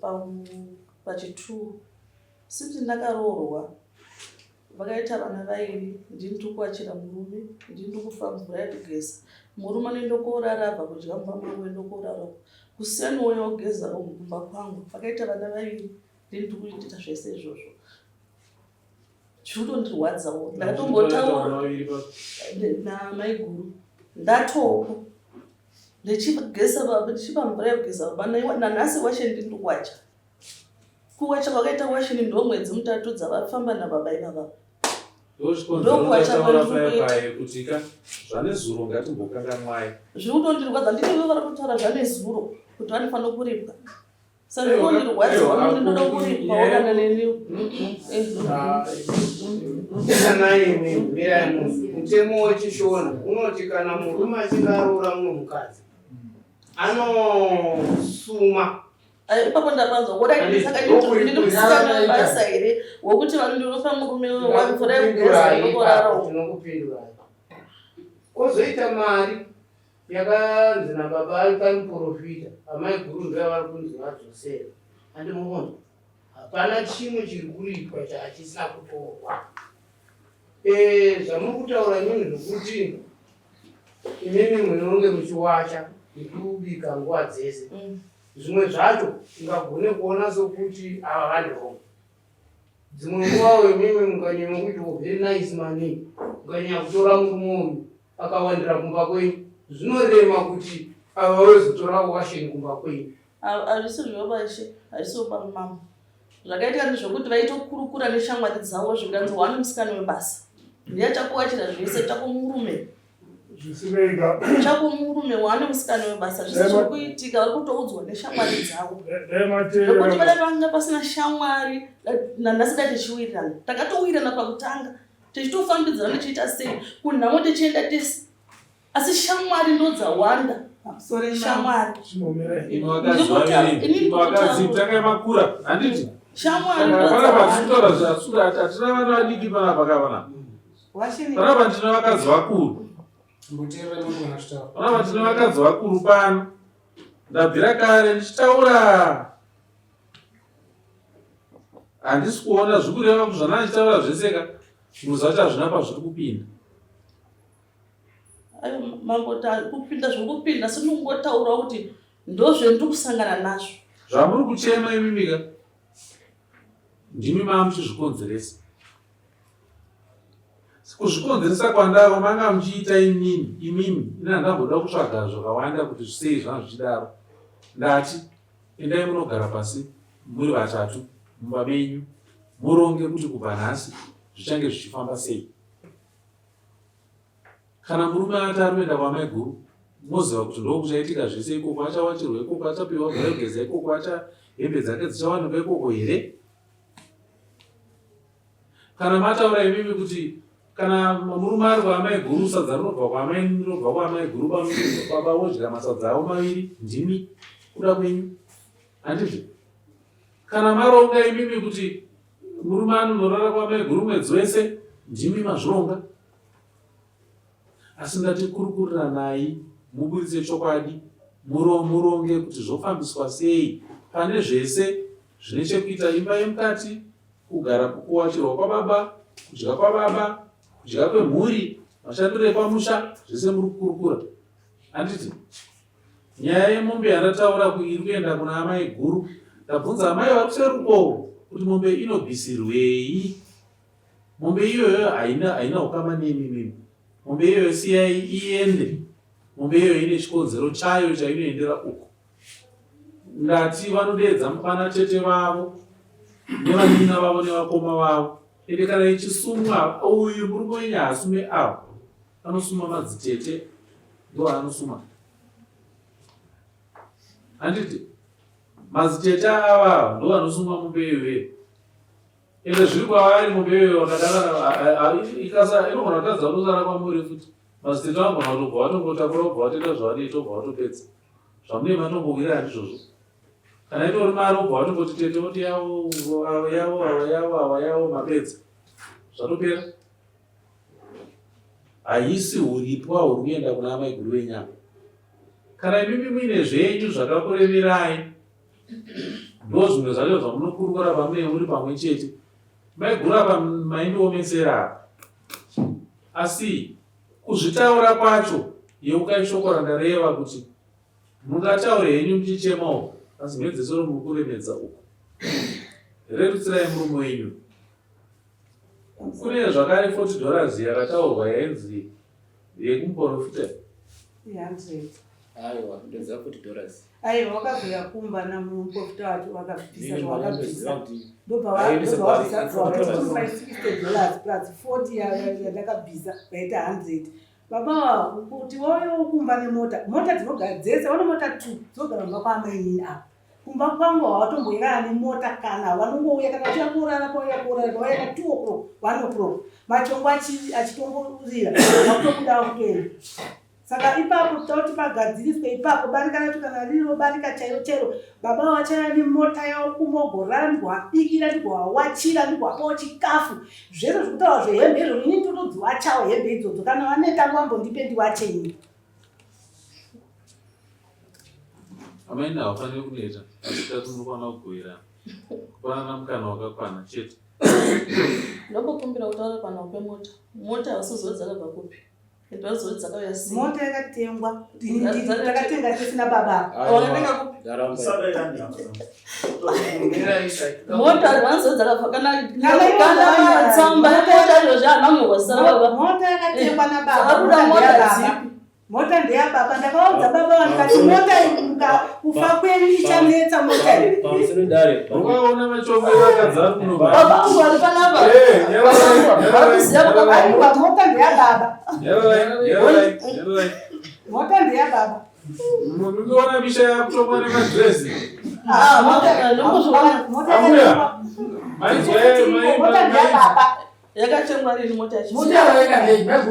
[SPEAKER 5] pachituru sikuti ndakaroorwa vakaita vana vairi ndini ndiri kuachira murume ndini ndiri kufa mvura yekugeza murume anoenda koorara abva kudya mumba mangu oenda koorara kusiyani uya ogeza kumba kwangu vakaita vana vairi ndini ndiri kuitita zvese izvozvo zviutondirwadzawo. Ndakatombotaura namai guru ndatoko ndichipa mvura yekugeza nanhasi washe ndiri kuwacha kuwacha kwakaita washini ndo mwedzi mutatu dzavafamba nababa ivava
[SPEAKER 3] kuti zvane zuro ngatimbokanganwai
[SPEAKER 5] zviutondirwadza nditivo vari kutaura zvane zuro kuti vanofanira kuripwa saka zvitondirwadza ndinoda kuripwa wakana neniwo
[SPEAKER 7] naimi mirai mutemo wechishona unoti kana murume achingaroora mumwe mukadzi anosuma
[SPEAKER 5] ipapo ndapanzwa wodaisakandimusikana here wokuti vanondinopa murume wamvura yekugeza nokorarawo
[SPEAKER 7] tinokupindura. Kozoita mari yakanzi nababa aipamuprofita amai guru ndoyavari kunzi vadzosera andimuona hapana chimwe chiri kuripwa chisina kutorwa. Zvamuri kutaura imini zvokuti imimi munonge muchiwacha nekubika nguva dzese zvimwe zvacho ungagone kuona sokuti ava vanhoo. Dzimwe nguvawo imimi mukanyanya kuti very nice mani mukanyanya kutora murume uyu akawandira kumba kwenyu zvinorema kuti ava wezotora washeni kumba kwenyu.
[SPEAKER 5] Hazvisi zvobashe hazvisoba mama zvakaitika ndezvokuti vaitokurukura neshamwari dzavo zvikanzi wane musikana webasa ndiyachakuwachira zvese chakomurume chakomurume wane musikana webasa zvese zvirikuitika vari kutoudzwa neshamwari dzavo nokuti vada vanga pasina shamwari nanhasi da tichiwirirana takatowirirana pakutanga tichitofambidzana tichiita sei kunhamo tichienda tese asi shamwari ndo dzawanda shamwari
[SPEAKER 3] vakadzi takamakura handiti
[SPEAKER 5] shamwari
[SPEAKER 3] pachitora zvasura hatina vana vadiki pana pakavana panapa ndine vakadzi vakuru panapa ndine vakadzi vakuru pano ndabvira kare ndichitaura handisi kuona zviri kureva kuti zvana ndichitaura zveseka muzakuti hazvina pazviri kupinda.
[SPEAKER 5] mangota kupinda zvokupinda sinongotaura kuti ndozvendiri kusangana nazvo
[SPEAKER 3] zvamuri kuchema imimika ndimi mamuchizvikonzeresa. Kuzvikonzeresa kwandavo manga muchiita imimi ina ndamboda kutsvaga zvakawanda kuti zvisei zvanga zvichidaro ndati endai munogara pasi muri vatatu mumba menyu muronge kuti kubva nhasi zvichange zvichifamba sei. Kana murume ati arikuenda kwamai guru moziva kuti ndokuchaitika zvese ikoko, achawachirwa ikoko, achapiwa mvura yekugeza ikoko, hembe dzake dzichawanikwa ikoko here. Kana mataura imimi kuti kana murume ari kwamai guru sadza rinobva kwamai guru baba wodya masadza avo maviri ndimi kuda kwenyu handizvo. Kana maronga imimi kuti murume anonorara kwamai guru mwedzi wese ndimi mazvironga. Asi ngatikurukuranai mubudise chokwadi muronge kuti zvofambiswa sei pane zvese zvine chekuita imba yemukati, kugara kuwachirwa kwababa, kudya kwababa, kudya kwemhuri, mashandiro epamusha, zvese muri kukurukura handiti. Nyaya yemombe yandataura iri kuenda kuna amai guru, ndabvunza amai vari kuseruko kuti mombe inobvisirwei. Mombe iyoyo haina ukama nemimi. Mombe iyoyo siyai iende. Mombe iyoyo ine chikonzero chayo chainoendera uko. ndati vanodedza mupana tete vavo nevanina vavo nevakoma vavo. Ende kana ichisumwa uyu murume wenyu haasume avo, anosuma madzitete ndo anosuma. Handiti madzitete ava ndo anosuma mumbeve. Ende zviri kwavari mumbeve wakadakara inogona kutadza kutosara kwamuri futi. Madzitete vagona kutobva vatongotakura kubva vatoita zvavanoita obva vatopedza. Zvamune matombowira handizvozvo. Kana itori mari obva watongoti tete oti yavo mapedza. Zvatopera. Haisi uripwa huri kuenda kuna amai guru venyama. Kana imimi muine zvenyu zvakakuremerai, ndo zvimwe zvacho zvamunokurukura pamwe muri pamwe chete. Maigura pamaindiomesera. Asi kuzvitaura kwacho yeukai shoko randareva kuti mungataure henyu muchichema uku, asi mhedzesoro muri kuremedza uku. Rerutsirai murume wenyu. Kune zvakare $40 yakataurwa yainzi yekumuprofita.
[SPEAKER 2] 100.
[SPEAKER 4] Aiwa, ndodza $40.
[SPEAKER 2] Aiwa, wakabvira kumba namuprofita wacho wakabvisa zvawakabvisa. $60 plus 40 yandakabvisa yaita 100. Baba kuti woyo kumba nemota. Mota dzinogara dzese, wane mota 2 dzogara mumba kwaamainini apa. Kumba kwangu hawatomboyera nemota kana vanongouya kana uchakurara pauyakurara wauya 2 o'clock 1 o'clock machongo achitongorira vakutobuda kutoenda. Saka ipapo tauti pagadziriswe ipapo barika racho kana riro barika chairo baba wachaya nemota yavo kumogorara ndikuwabikira ndikuwawachira ndikuwapawo chikafu zvese zvekutaura zvehembe izvo ini ndotodziwachawo hembe idzodzo kana vaneta ngwambondipe ndiwachenyi.
[SPEAKER 3] Amaina hafaniri kuneta, asitatu munokwana kugoverana. Kupanana mukana wakakwana chete.
[SPEAKER 5] Ndokukumbira kutaura pana upe mota. Mota hausizo dzakabva kupi? Ndozvo dzakauya sei?
[SPEAKER 2] Mota yakatengwa. Takatenga tisina baba.
[SPEAKER 5] Wakatenga kupi?
[SPEAKER 4] Daramba.
[SPEAKER 5] Mota vanzo dzakabva kana tsamba mota izvo anamugosara baba.
[SPEAKER 2] Mota yakatengwa na baba. Mota ndeya baba ndakaudza baba vandikati mota kufa kwenyu ichanetsa mota iyi.
[SPEAKER 4] Pamusoro dare.
[SPEAKER 3] Ukaona machongo akadzara kuno baba.
[SPEAKER 5] Baba angu ari panapa.
[SPEAKER 2] Aiwa mota ndeya baba.
[SPEAKER 3] Yellow.
[SPEAKER 2] Mota ndeya baba.
[SPEAKER 3] Mundiona misha yakutomwa nemadresi.
[SPEAKER 5] Mota ndokuzvona.
[SPEAKER 2] Mota ndeya baba.
[SPEAKER 5] Yakatengwa rini mota yacho?
[SPEAKER 7] Mota yakatengwa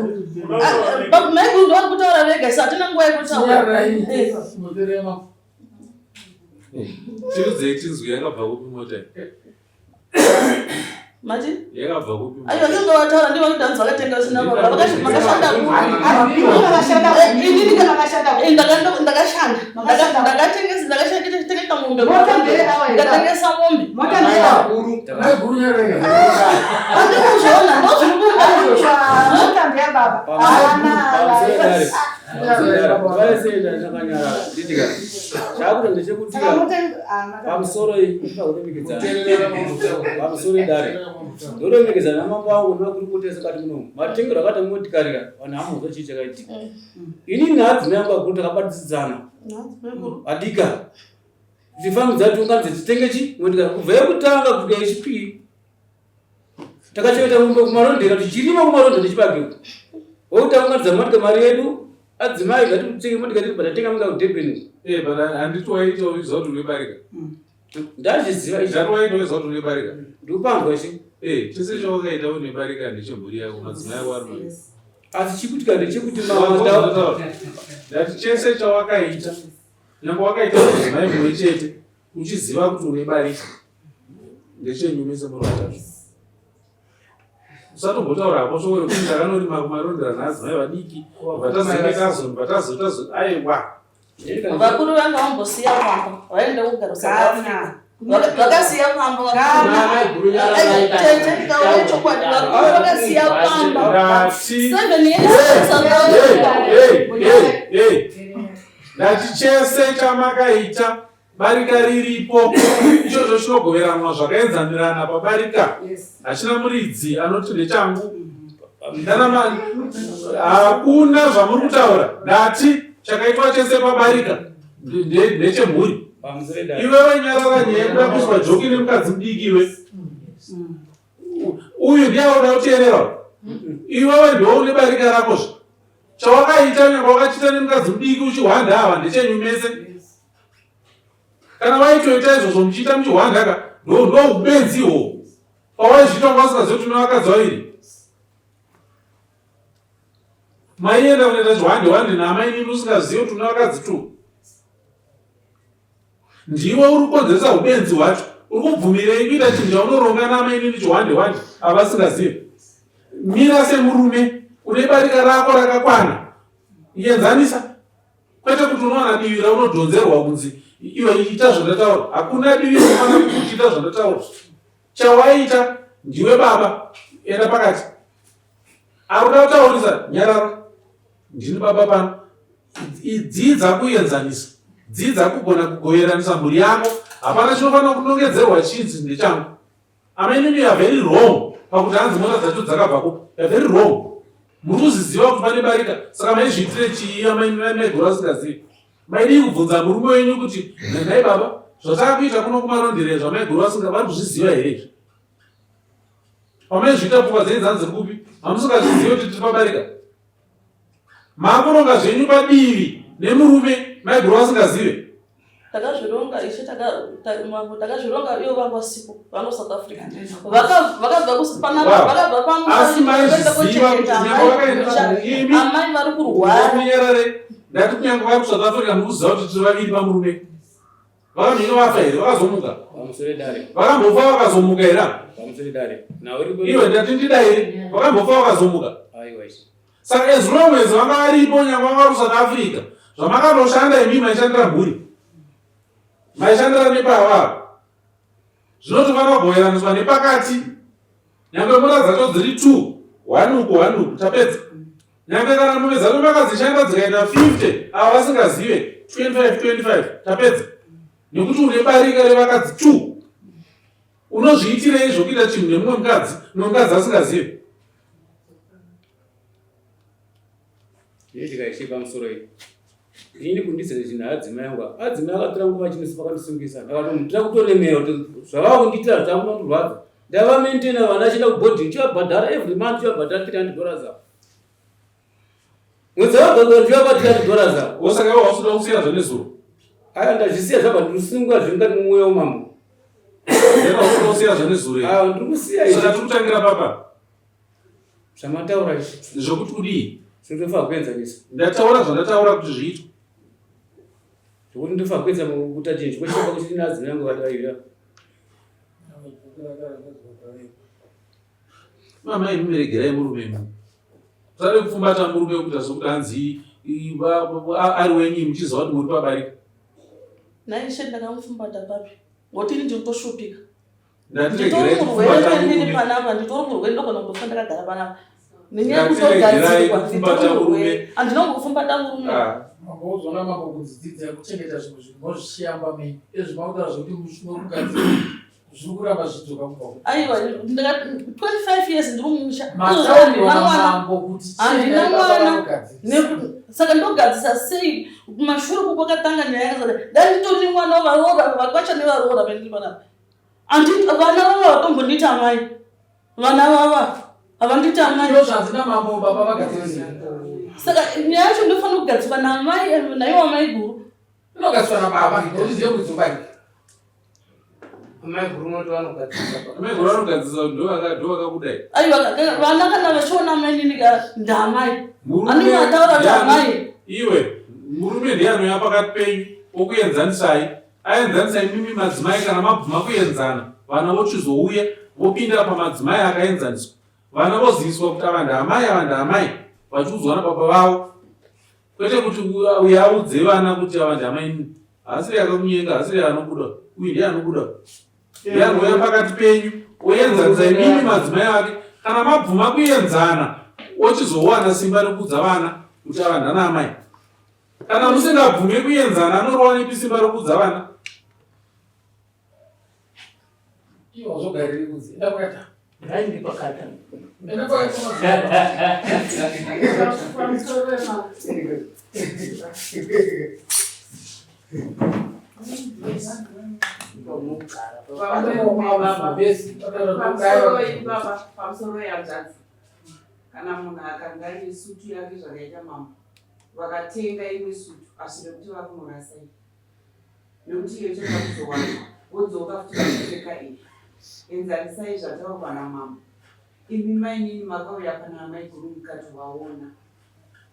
[SPEAKER 5] Baba maigu ndo kutaura vega sasa hatina nguva yekutaura.
[SPEAKER 3] Chiudzei chinzwi yakabva kupi mota?
[SPEAKER 5] Mati?
[SPEAKER 3] Yakabva kupi mota?
[SPEAKER 5] Aiwa kinga wataura ndivo kudanza wakatenga usina baba. Makashanda ndakashanda mombe. Ndakatengesa mombe.
[SPEAKER 2] Mota ndeya mota ndeya baba.
[SPEAKER 4] Chakuto ndechekuti pamusoro dare ndodomekedzana namambo angu ndinokurikutesa kati munomu matengero akati motikarira vanhu hamuzo chii chakaitika. Inini nehadzimai angu akuru takabatisidzana adika tifamidzi dzati unganzi titenge chi motikari kubva yekutanga kusvika yechipiri takachengeta mombe kumarondera tichirima kumarondera tichipageu wokutanga ungatidza motika mari yedu adzimai gatitenge motikari batatenga munga kudebheni.
[SPEAKER 3] But handiti waitawo zvakuti unebarika.
[SPEAKER 4] Ndachiziva izvo.
[SPEAKER 3] Ndatowaitawo zvakuti unebarika.
[SPEAKER 4] Ndikupangwa ichi.
[SPEAKER 3] Chese chawakaita unebarika ndechemhuri yako madzimai ako ari mari.
[SPEAKER 4] Asi chikutika ndechekuti
[SPEAKER 3] ndati chese chawakaita nyangwe wakaita madzimai mumwe chete uchiziva kuti unebarika ndechenyumese muri vatatu. Usatombotaura hapo shoko rekuti ndakanyorima kumarondera naadzimai vadiki vatazotazo aiwa.
[SPEAKER 5] Vakuru vanga vambosiya pamba vaenda kugara
[SPEAKER 2] Kana.
[SPEAKER 5] vakasiya pamba chokwadi vakuru vakasiya pamba
[SPEAKER 3] ndati chese chamakaita barika riripo ichozvo chinogoveranwa zvakaenzanirana pabarika. Hachina muridzi anoti ndechangu hakuna zvamuri kutaura. Ndati chakaitwa chese pabarika ndechemhuri.
[SPEAKER 4] Pamusoro dare.
[SPEAKER 3] Iwe wanyarara nyaya yekuda kuiswa joki nemukadzi mudiki iwe. Uyu ndiye auda kuteerera. Iwewe ndiwo une barika rakozve. Chawakaita nyangwa wakachita nemukadzi mudiki uchihwanda ava ndechenyu mese. Kana waitoita izvozvo muchiita muchihwandaka ndoubenziwo. Pawaizviita wasingazivi kuti nevakadzi vaviri. Maienda kunoita chihwande naamai nini usingazivi kuti une vakadzi tu. Ndiwe uri kukonzeresa ubenzi hwacho. Uri kubvumirei kuita chinhu chaunoronga naamai nini chihwande avasingazivi. Mira semurume une barika rako rakakwana. Enzanisa. Kwete kuti unowana divi raunodhonzerwa kunzi iwe ita zvandataura. Hakuna divi rinofana kuti uchiita zvandataura. Chawaita ndiwe baba. Enda pakati. Akuda kutaurisa nyarara. Ndini baba pano. Dzidza kuenzanisa. Dzidza kugona kugoveranisa mhuri yako. Hapana chinofana kunongedzerwa chinzi ndechangu. Amai you are very wrong. Pakuti hanzi mota dzacho dzakabvako. You are very wrong. Muri kuziziva kuti pane barika. Saka maizviitire chii amai maigora asingazivi. Maidi kubvunza murume wenyu kuti nhai baba zvotakakuita kuno kumarondere zvamaigora asinga vari kuzviziva here. Pamaizviita pfungwa dzenyu dzanzi kupi? Hamusingazvizivi kuti tiri pabarika. Makuronga zvenyu padivi nemurume maigora asingazive.
[SPEAKER 5] Takazvironga ishe takazvironga iyo vangu siku vangu South Africa vakabva kusipanapa vakabva
[SPEAKER 3] pamuziva kuti nyangwa vakaenda
[SPEAKER 5] amai vari kurwara
[SPEAKER 3] munyerere ndati kunyange vari kuSouth Africa mukuziva kuti tiri vaviri pamurume vakamhino vafa here vakazomuka
[SPEAKER 4] Pamusoro dare.
[SPEAKER 3] vakambofa vakazomuka here
[SPEAKER 4] Pamusoro dare. Nauri
[SPEAKER 3] iwe ndati ndida here vakambofa vakazomuka.
[SPEAKER 4] Aiwa.
[SPEAKER 3] Saka as long as vanga varipo nyangwa vari kuSouth Africa zvamakanoshanda imi maishandira mhuri maishandira nepava zvinotofana kugoveraniswa nepakati. Nyangwe mota dzacho dziri 2 1 uku tapedza. Nyangwe kana mume dzacho makadzishanda dzikaita 50 ava vasingazive 25 tapedza. Nekuti une barika revakadzi 2 unozviitirei zvokuita chinhu nemumwe mukadzi asingazive.
[SPEAKER 4] Ndikaishe pamusoro iyi. Ini kundizere chinhu adzimai angu. Adzimai akatora nguva chinhu vakandisungisa. Ndakati ndira kutolemewa kuti zvava kundiitira zvakunondorwadza. Ndava maintaina vana chienda kubhodhingi chivabhadhara every month chivabhadhara $300. Mwedzi wabhadhara chivabhadhara $300.
[SPEAKER 3] Osaka iwe wasuda kusiya zvenezuro.
[SPEAKER 4] Aya ndazvisiya zvabva ndirisunga zviri mukati mumwoyo wamambo.
[SPEAKER 3] Ndena wasuda kusiya zvenezuro.
[SPEAKER 4] Ah, ndiri kusiya
[SPEAKER 3] Saka tiri kutangira papa.
[SPEAKER 4] Zvamataura izvi.
[SPEAKER 3] Zvokuti kudii?
[SPEAKER 4] Zvinofanira kuenzanisa.
[SPEAKER 3] Ndataura zvandataura kuti zviitwe.
[SPEAKER 4] Zvokuti ndofanira kuedza kuita chinhu kwechamba kuti ndine adzimai angu vadaira.
[SPEAKER 3] Mama imuregerai murume mu. Sare kupfumbata murume kuita sokuti hanzi ari wenyu muchiziva kuti muri pabarika.
[SPEAKER 5] naishe ndakamupfumbata papi ngoti ini ndinotoshupika.
[SPEAKER 3] Ndatiregerai kupfumbata murume.
[SPEAKER 5] Panapa nditori murwere ndogona kutofa ndakagara panapa. Nenyaya yekutogadzirwa nditori murwere andinongopfumbata murume.
[SPEAKER 7] Makozona mambo kudzidzidza kuchengeta zvinhu zvinozvishamba mei ezvimakutaura zvokuti mushinokugadzi zviri kuramba zvidzoka kubva.
[SPEAKER 5] Aiwa 25 years ndiri mumusha.
[SPEAKER 7] Mambo kuti
[SPEAKER 5] handina mwana. Saka ndogadzisa sei kumashure kwakatanga nyaya yakazara ndanditori mwana wavaroora vakwacha nevaroora pendiri panapa. Vana vava vatombonditi amai. Vana vava havanditi amai.
[SPEAKER 7] Ndozvanzina mambo baba vagadzirisa.
[SPEAKER 5] Saka nyaya yacho ndofanira kugadzirwa naamai naiwo amai guru.
[SPEAKER 7] Inogadzirwa nababa ndozive kudzimba. Amai guru noti vanogadzirisa.
[SPEAKER 3] Amai guru vanogadzirisa ndovakakudai.
[SPEAKER 5] Aiwa vana kana vachiona amai nini ndaamai. Anenge ataura kuti amai.
[SPEAKER 3] Iwe murume ndiye anouya pakati penyu okuenzanisai. Aenzanisai mimi madzimai kana mabvuma kuenzana. Vana vochizouya vopindira pamadzimai akaenzaniswa. Vana voziviswa kuti ava ndaamai. Vachiudzwa nababa vavo. Kwete kuti uya audze vana kuti ava ndamai. Hasiri akakunyenga, hasiri anobuda. Uyu ndiye anobuda. Ndiye anouya pakati penyu oenzanisai mimi madzimai ake. Kana mabvuma kuenzana ochizowana simba rekuudza vana kuti ava ndanaamai. Kana musingabvume kuenzana anorowa nepi simba rekuudza vana.
[SPEAKER 7] Iwo wazogarire kudzi. Enda kwata.
[SPEAKER 5] Ngaindi kwakata.
[SPEAKER 7] Enda kwata.
[SPEAKER 2] Pamusoro yanzvadzi kana munhu akanga ane sutu yake zvakaita mambo vakatenga imwe sutu asvire kuti vakunorasai nekuti iyo choda kuzowana vodzoka kuti vakapfeka iyi enzanisai zvataurwa namambo. Imi mainini makauya pana maiguru mukati waona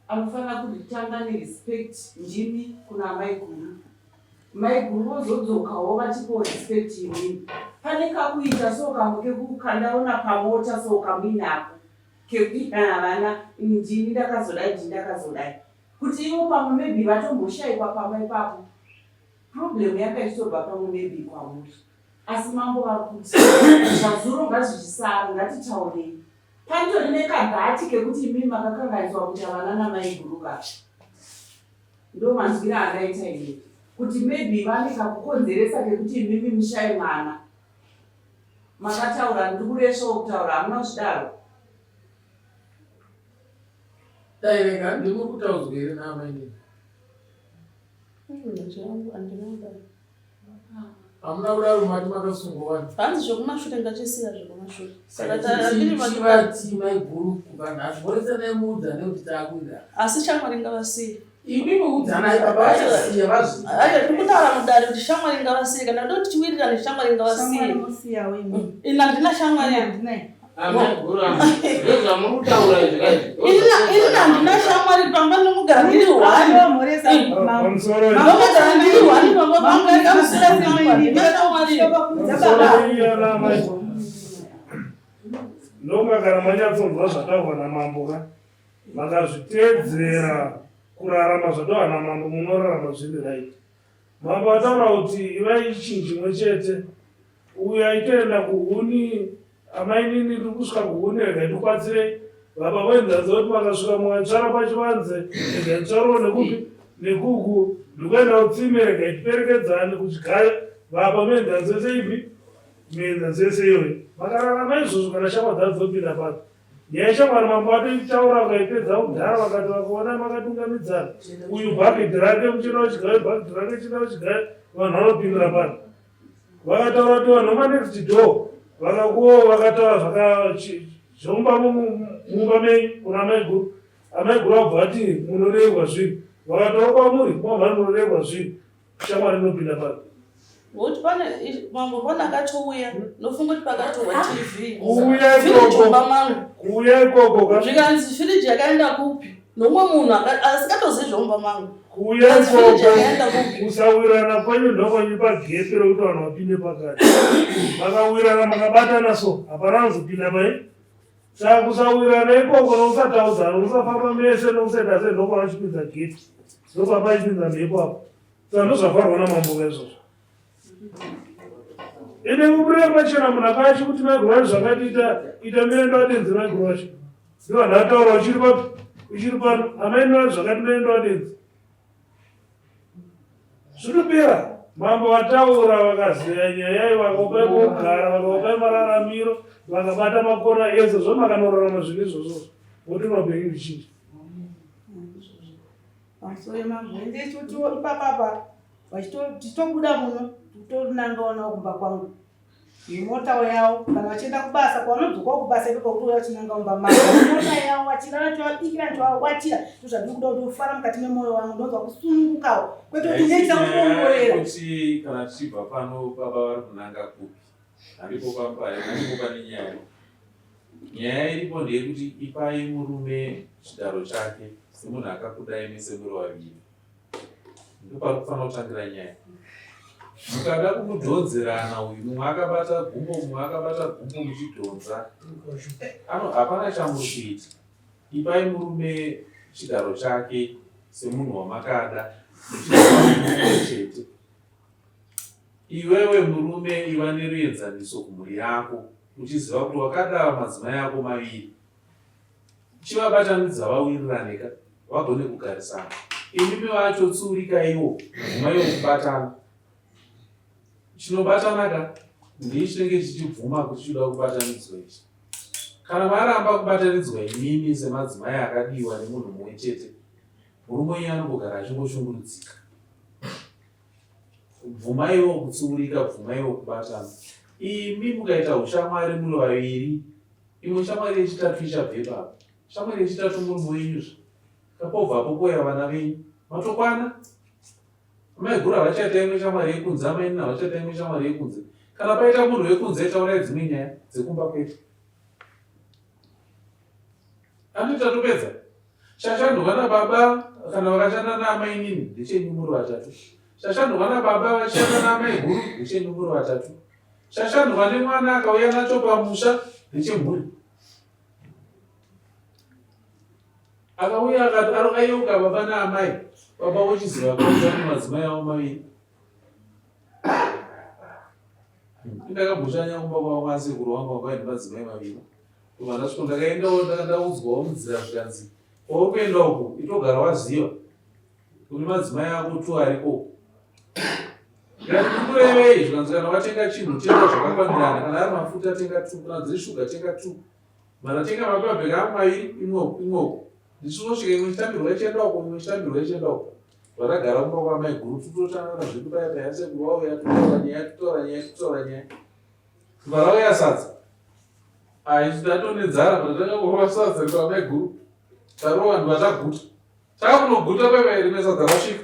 [SPEAKER 2] anofanira kutanga nerespect ndimi kuna maiguru. Maiguru vozodzokawo vachipo respect imini. Pane kakuita so kamwe kekukandaona pamota so kamuinako kekuti kana vana ndini ndakazodai ndakazodai kuti ivo pamwe maybe vatomboshayikwa pamwe ipapo problem yakaitobva pamwe maybe kwamuri. Asi mambo vari kuti zvazuro ngazvichisara ngatitaurei. Pantori nekabhati kekuti imimi makakanganiswa kuti havana namaiguru vacho. Ndo manzwira angaita ini kuti maybe vane kakukonzeresa kekuti imimi mushaye mwana. Makataura ndikureshawo kutaura hamuna kuzvidaro.
[SPEAKER 7] Daireka ndimo kutaudzwa here namainini. Hamuna kudaro mati makasungwa vanhu.
[SPEAKER 5] Hanzi zvokumashure ngachisiya zvokumashure.
[SPEAKER 7] Chivati maiguru kuvanhu voresanai muudza nekuti taakuida.
[SPEAKER 5] Asi shamwari ngavasiye.
[SPEAKER 7] Imi muudzanai baba vachasiya vazvi.
[SPEAKER 5] Ndikutaura mudare kuti shamwari ngavasiye kana ndoti chiwirirane shamwari ngavasiye. Ina ndina shamwari handinai. Ina ndina shamwari pamba nomugara ndiri hwani. Nomugara ndiri hwani pamba pamba ngamusira shamwari. Ndina shamwari.
[SPEAKER 8] Ndongagara manyatsonzwa zvataurwa namambo makazviteedzera kurarama zvataurwa namambo munorarama zviri right. Mambo ataura kuti ivai chinhu chimwe chete uyo aitoenda kuhuni amainini tiri kusvika kuhuni regai tikwatsirei baba vaenzanza kuti vakasvika mukatsvara pachivanze regai tsvarawo nekupi nekuku ndikuenda kutsime regai tiperekedzane kuchigaya baba muenzanza seipi muenzanza seiyoyo vakararama izvozvo kana shama dzadzopinda pato yaishamwari mambo atoitaura vakaipedza kudhara vakati vakaona makatungamidzana uyu bhakidhi rake muchina wechigaya bhakidhi rake china wechigaya vanhu vanopindira pano vakataura kuti vanhu vamanext door vakakuwo vakataura zvomba mumba mei kuna maiguru amaiguru abva ati munorehwa zviri vakataura kwamuri mwamhari munorehwa zviri shamwari inopinda pano
[SPEAKER 5] Ngokuti pane mambo pana akatouya nofunga kuti pakatowa TV.
[SPEAKER 8] Kuuya ikoko ka.
[SPEAKER 5] Zvikanzi firiji yakaenda kupi? Nomwe munhu asikatozivi zvomba mangu.
[SPEAKER 8] Kuuya ikoko kusawirana kwenyu ndokwenyu pagepi rokuti vanhu vapinde pakati. Makawirana makabatana so hapana anozopinda pai. Saka kusawirana ikoko nokusataudzana usafamba mese nokusenda sei ndokwanachipinza geti. Ndopapa ipinza mhepo apo. Saka ndozvavharwa namambo kaizvozvo. Ine kuburia pachena munhu akachi kuti maiguru vacho zvakati ita mirendo wadenzi maiguru vacho ndiwo vanhu ataura uchiri papi uchiri pano amaini vacho zvakati mirendo wadenzi zvinopera mambo vataura vakaziya nyayai vakaupai kugara vakaupai mararamiro vakabata makona ese zvomakanorarama zvinhu izvozvo kuti unopenyu zvichinji
[SPEAKER 2] pamusoro mambo ipapapa vachitobuda muno torinangaona kumba kwangu nemotawo yavo kana vachienda kubasa kwavanodzokawo kubasa ipokuti vachinangaumba mota yavo vachirana chavabikira chavawatira tozvadiri kuda kuti ufara mukati memwoyo wangu ndonzwa kusunungukawo kwete kuti neita kuongorera
[SPEAKER 3] kuti kana tichibva pano baba vari kunanga kupi handipo pane nyaya nyaya iripo ndeyekuti ipai murume chidaro chake semunhu akakudai nesemuri vaviri ndopari kufanira kutangira nyaya. Mukada kumudhonzerana uyu mumwe akabata gumbo mumwe akabata gumbo muchidhonza hapana chamuri kuita. Ipai murume chigaro chake semunhu wamakada chete. Iwewe murume iva neruenzaniso kumhuri yako uchiziva kuti wakada madzimai ako maviri chivabatanidza vawirirane vagone kugarisana. Imimi vacho tsurikaiwo muma yokubatana chinobatanaka ndichinenge chichibvuma kuti chida kubatanidzwa ichi. Kana maramba kubatanidzwa imimi semadzimai akadiwa nemunhu mumwe chete murume uyu anogara achingoshungurudzika bvumaiwo kutsuurika, bvumaiwo kubatana. Imi mukaita ushamwari muri vaviri, imwe shamwari yechitatu ichabve ipapo. Shamwari yechitatu murume wenyuzve. Kapobvapo poya vana venyu matokwana. Amai guru havachaita imwe shamwari yekunze, amai nina havachaita imwe shamwari yekunze. Kana paita munhu wekunze, taurai dzimwe nyaya dzekumba kwetu. Anditi tatopedza. Shashandwa nababa kana vakashanda naamai nini ndechenyu muri vatatu. Shashandwa nababa vachishanda naamai guru ndechenyu muri vatatu. Shashandwa nemwana akauya nacho pamusha ndechemhuri. Akauya akati akayeuka baba naamai, baba vochiziva kuudza madzimai avo maviri. Ndakambosha nyangomba kwavo mwasekuru wangu wanga ane madzimai maviri. Ndasvika ndakaendawo ndakaudzwawo munzira zvikanzi uri kuenda uku itogara waziva kuti madzimai ako tu ariko. Ngatikurevei zvikanzi kana watenga chinhu tenga zvakakwanirana, kana ari mafuta tenga 2, kana dziri shuga tenga 2, mara tenga mapabheka ako maviri imwoko. Ndichisvika imwe chitambirwa ichienda uko, imwe chitambirwa ichienda uko. Vakagara kumba kwamai guru tutotangana zvedu paya paya sekuru wauya tutora nyaya. Varauya sadza. Ndatonedzara kuti ndakangorova sadza kwamai guru. Tarova vanhu vachaguta. Takunoguta paya rimwe sadza rasvika.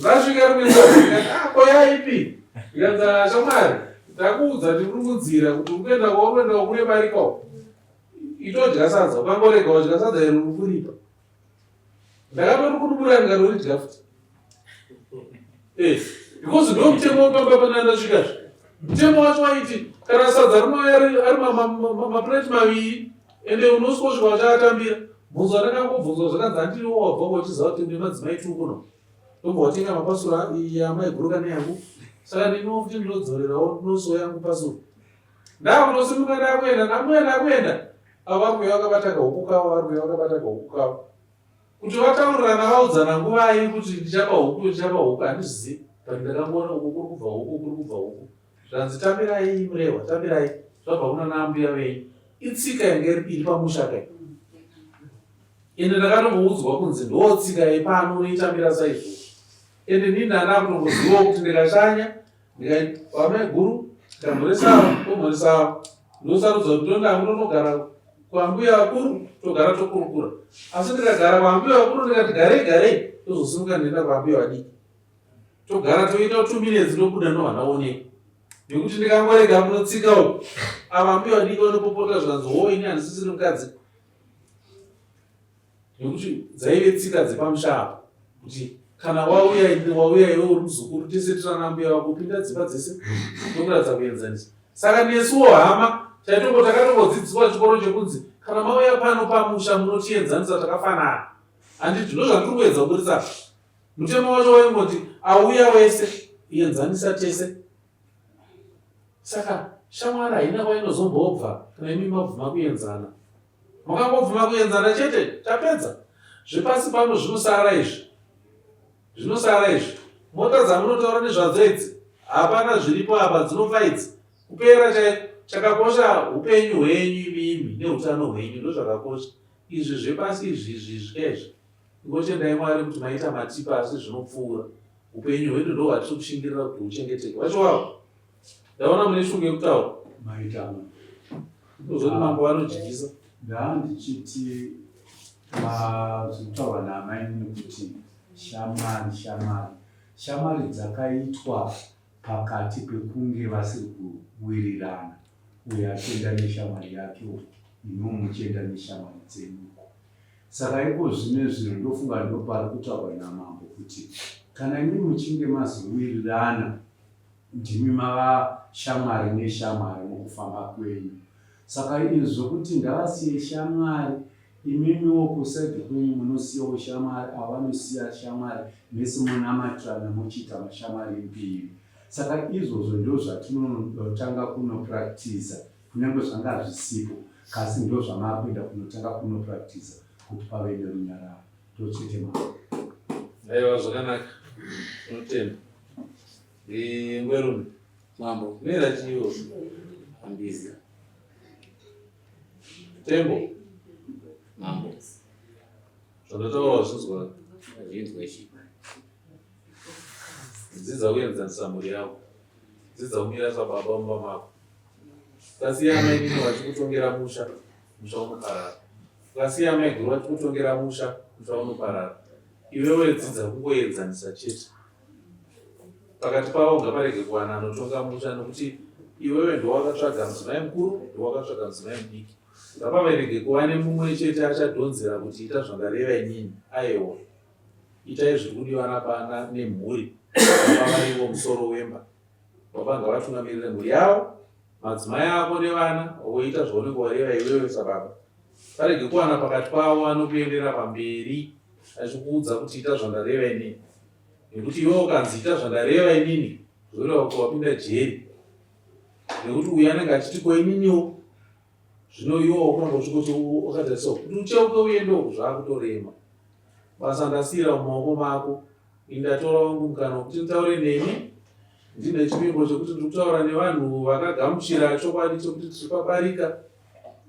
[SPEAKER 3] Rasvika rimwe sadza rikati koyaipi? Ikanzi shamwari, ndakuudza kuti uri munzira kuti uri kuenda kurebarikawo. Itodya sadza, ukangorega wadya sadza iri uri kuripa. Ndakatori kurubura ndikaroridya futi. Because ndo mutemo wepamba panandasvikazve. Mutemo wacho waiti kana sadza rinouya ari mapureti maviri ende unosvika wachakatambira. Bvunzo rakangobvunzwa zvakanzi handiriwo wabva wachiziva kuti ndine madzimai 2 kuno. Ndobva watenga mapasura yamai guru kana yangu. Saka ndinowo kuti ndinodzorerawo noso yangu pasura. Ndakunosimuka ndakuenda. Avo varikuuya vakabata kahuku kavo. Kuti vataurirana vaudzana nguva iyi kuti ndichapa huku handizvizivi. Kandi ndakangoona uko kuri kubva huku. Zvanzi tambirai murehwa, tambirai. Zvabva kuna naambuya venyu. Itsika yange iri pamusha kai. Ende ndakatomboudzwa kunzi ndotsika yepano unoitambira saizvozvo. Ende ndini ndanakutongozivawo kuti ndikashanya ndikaiti wamai guru ndamhurisawa ndosarudza kuti tonogara kwambuya vakuru togara tokurukura. Asi ndikagara kwambuya vakuru ndikati garei tozosimuka ndenda kwambuya vadiki. Togara toita 2 minutes nobuda ndohanaoneka. Nekuti ndikangorega munotsika uku ava mbuya vadiki vanopopota zvanzi ini handisisiri mukadzi. Nekuti dzaive tsika dzepamusha apa kuti kana wauya iwe uri muzukuru tese tirana mbuya wako pinda dzimba dzese ndokuratidza kuenzanisa. Saka nesuwo hama takatongodzidziswa chikoro chekunzi kana mauya pano pamusha munotienzanisa takafanana. Handiti ndozvandiri kuedza kuburitsa. Mutemo wacho waingoti auya wese enzanisa tese. Saka shamwari haina kwainozombobva kana imi mabvuma kuenzana. Makangobvuma kuenzana chete tapedza. Zvepasi pano zvinosara izvi. Mota dzamunotaura nezvadzo idzi hapana zviripo apa dzinofa idzi. Kupera chakakosha upenyu hwenyu imimi neutano hwenyu ndozvakakosha. Izvi zvepasi izvi zvikazvi. Ngochendai Mwari kuti maita matipa asi zvinopfuura. Upenyu hwedu ndo hwatiri kushingirira kuti huchengeteke. Vacho wavo. Ndaona mune shungu yekutaura.
[SPEAKER 4] Maitama.
[SPEAKER 3] Ndozoti mambo vanodyisa.
[SPEAKER 4] Ndandichiti zvinotaurwa naamai kuti shamwari dzakaitwa pakati pekunge vasiri kuwirirana. Uyo achienda neshamwari yake, imwe muchienda neshamwari dzenyu. Saka iko zvine zvinhu ndofunga ndopari kutaurwa namambo kuti kana imi muchinge mazowirirana ndimi mava shamwari neshamwari mukufamba kwenyu. Saka izvo kuti ngavasiye shamwari, imimiwo kusaidi kwenyu munosiyawo shamwari, avanosiya shamwari, mese munamatirana muchiita mashamwari mbiri. Saka izvozvo ndo zvatinotanga kunopractiza, kunyange zvanga zvisipo, kasi ndo zvamakuenda kunotanga kunopractiza kuti pave nerunyararo. Ndochete mambo.
[SPEAKER 3] Aiwa zvakanaka. Unotenda. Ngwerume.
[SPEAKER 1] Mambo.
[SPEAKER 3] Mera chiyo.
[SPEAKER 1] Ambizi.
[SPEAKER 3] Tembo.
[SPEAKER 1] Mambo.
[SPEAKER 3] Zvandataura zvinzwa.
[SPEAKER 1] Zvinzwa ichi.
[SPEAKER 3] dzidza kuenzanisa mhuri yako, dzidza kumira sababa mumba mako. Ukasiya mai nini vachikutongera musha, musha unoparara. Ukasiya mai guru vachikutongera musha, musha unoparara. Iwewe dzidza kungoenzanisa chete. Pakati pavo ngaparege kuwana anotonga musha nokuti iwewe ndowakatsvaga mudzimai mukuru, ndowakatsvaga mudzimai mudiki. Ngapaverege kuva nemumwe chete achadhonzera kuti ita zvandareva inini. Aiwa, itai zviri kudiwa napana nemhuri, baba varivo musoro wemba. Baba ngavatungamirire mhuri yavo, madzimai ako nevana, woita zvaunenge wareva iwewe sababa. Parege kuwana pakati pavo anokuendera pamberi achikuudza kuti ita zvandareva inini. Nekuti iwe ukanzi ita zvandareva inini, zvoreva kuti wapinda jeri. Nekuti uyu anenge achiti ko ininiwo, zvino iwe wakangosvika kuti wakatarisa kuti ucheuke uendewo zvakutorema. Basa ndasiyira mumaoko mako, indatora wangu mukana wekuti nditaure nemi. Ndine chipimbo chekuti ndiri kutaura nevanhu vakagamuchira chokwadi chokuti tiripaparika.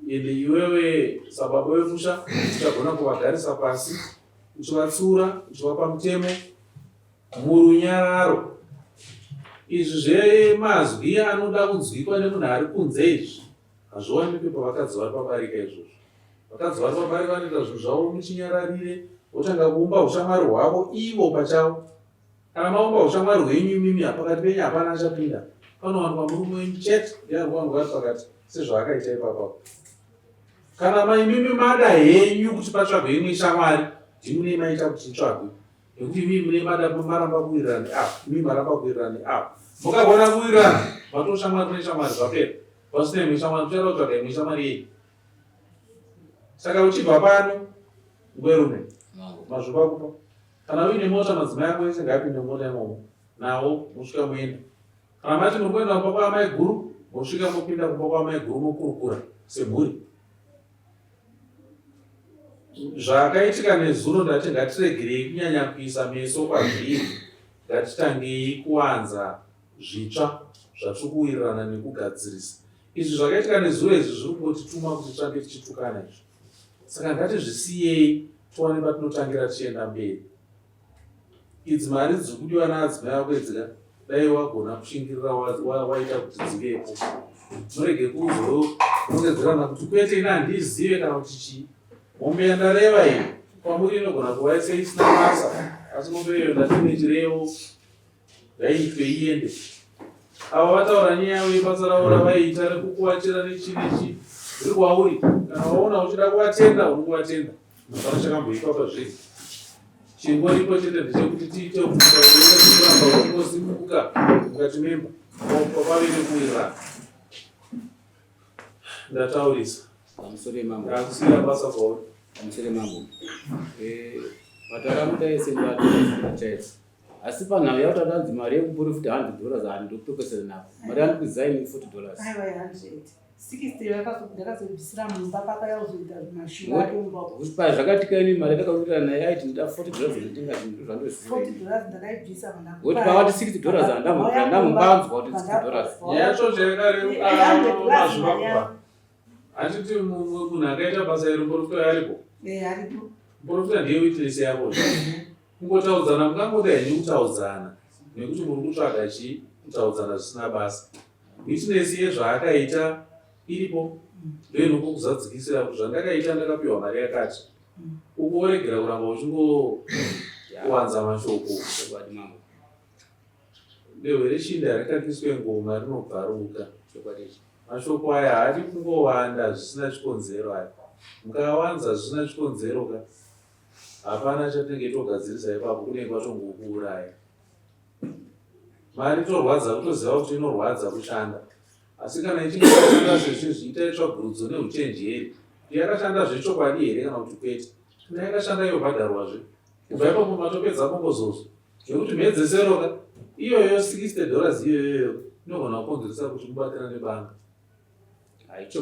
[SPEAKER 3] Ende iwewe sababa wemusha uchagona kuvagarisa pasi, uchivatsura, uchivapa mutemo murunyararo. Izvi zvemazwi anoda kunzwikwa nemunhu ari kunze izvi hazviwanikwi pavakadzi vari pabarika izvozvo. Vakadzi vari pabarika vanoita zvinhu zvavo muchinyararire, votanga kuumba ushamwari hwavo ivo pachavo. Kana maumba ushamwari hwenyu imimi pakati penyu hapana achapinda, panowanikwa murume wenyu chete ndiye anowangu vari pakati sezvaakaita ipapapo. Kana maimimi mada henyu kuti patsvagwe imwe shamwari, ndimune maita kuti itsvagwe. Nekuti imimi mune mada maramba kuwirirana apa, imimi maramba kuwirirana apa. Mukagona kuwirirana, matoshamwari neshamwari zvapera. Pasina imwe shamwari, muchaenda kutsvaga imwe shamwari yenyu. Saka uchibva pano, ngwerume, mazvopa kupa. Kana uine mota, madzimai ako ese ngaapinde mota imomo, nawo mosvika muenda. Kana mati muri kuenda kumba kwaamai guru, mosvika mopinda kumba kwaamai guru mokurukura semhuri. Zvakaitika nezuro ndati ngatiregerei kunyanya kuisa meso pazviri, ngatitangei kuwanza zvitsva zvatiri kuwirirana nekugadzirisa. Izvi zvakaitika nezuro izvi zviri kungotituma kuti tirambe tichitukana izvi. Saka ngatizvisiyei tiwane patinotangira tichienda mberi. Idzi mari dziri kudiwa naadzimai ako edzika, dai wagona kushingirira waita kuti dzivepo. Murege kuzorongedzerana kuti kwete ina handizive kana kuti chii. Mombe yandareva iyi kwamuri inogona kuva isina basa, asi mombe iyo ndatine chirevo ngaiitwe iende. Ava vataura nyaya yavo yebasa ravo ravaiita rekukuvatira nechi nechi zviri kwauri. Kana waona uchida kuvatenda unokuvatenda, vanochakamboitwa pazviri. Chingoripo chete ndechekuti tiite kuramba uchingosimuka mukati memba papave nekuwirirana. Ndataurisa. Ndakusiyira basa kwauri.
[SPEAKER 4] Amusere mambo. Mataramuta ese ndatoa chaise. Asi panhau yautadanzi mari yekuprofita $100 handopekesera napo. Mari ari kuzaini $40.
[SPEAKER 2] Aiwa 100. 60 ndakazobvisira mumba paka yakuzoita mashura yomba.
[SPEAKER 4] Usipa zvakatika ini mari ndakawirirana naye aiti ndida $40 ndinga zvinhu zvandoziva.
[SPEAKER 2] $40 ndakaibvisa kana.
[SPEAKER 4] Kuti pakati $60 ndamukanzwa kuti $60.
[SPEAKER 3] Yacho chekareruka mazviva. Achiti munhu akaita basa iri muprofita aripo.
[SPEAKER 2] Aripo.
[SPEAKER 3] Muprofita ndiye witness yako. Kungotaudzana mungangoda henyu kutaudzana. Nekuti muri kutsvaga chii kutaudzana zvisina basa. Witness yezvaakaita iripo. Ndoye nokuzadzikisira kuti zvandakaita ndakapiwa mari yakati. Ukuoregera kuramba uchingowanza mashoko. Dehwe rechinda rakatiswe ngoma rinobvaruka. Mashoko aya haadi kungowanda zvisina chikonzero aya. Mukawanza zvisina chikonzero ka hapana chatinenge togadzirisa ipapo, kunenge kwatongokuuraya. Mari torwadza kutoziva kuti inorwadza kushanda. Asi kana ichinge yakashanda sezvizvi itai tsvagurudzo neuchenjeri. Yakashanda zvechokwadi here kana kuti kwete. Kana yakashanda yobhadharwazve. Kubva ipapo matopedza bongozozo. Zvekuti mhedzesero ka iyoyo $60 iyoyo inogona kukonzeresa kuti mubatirane banga.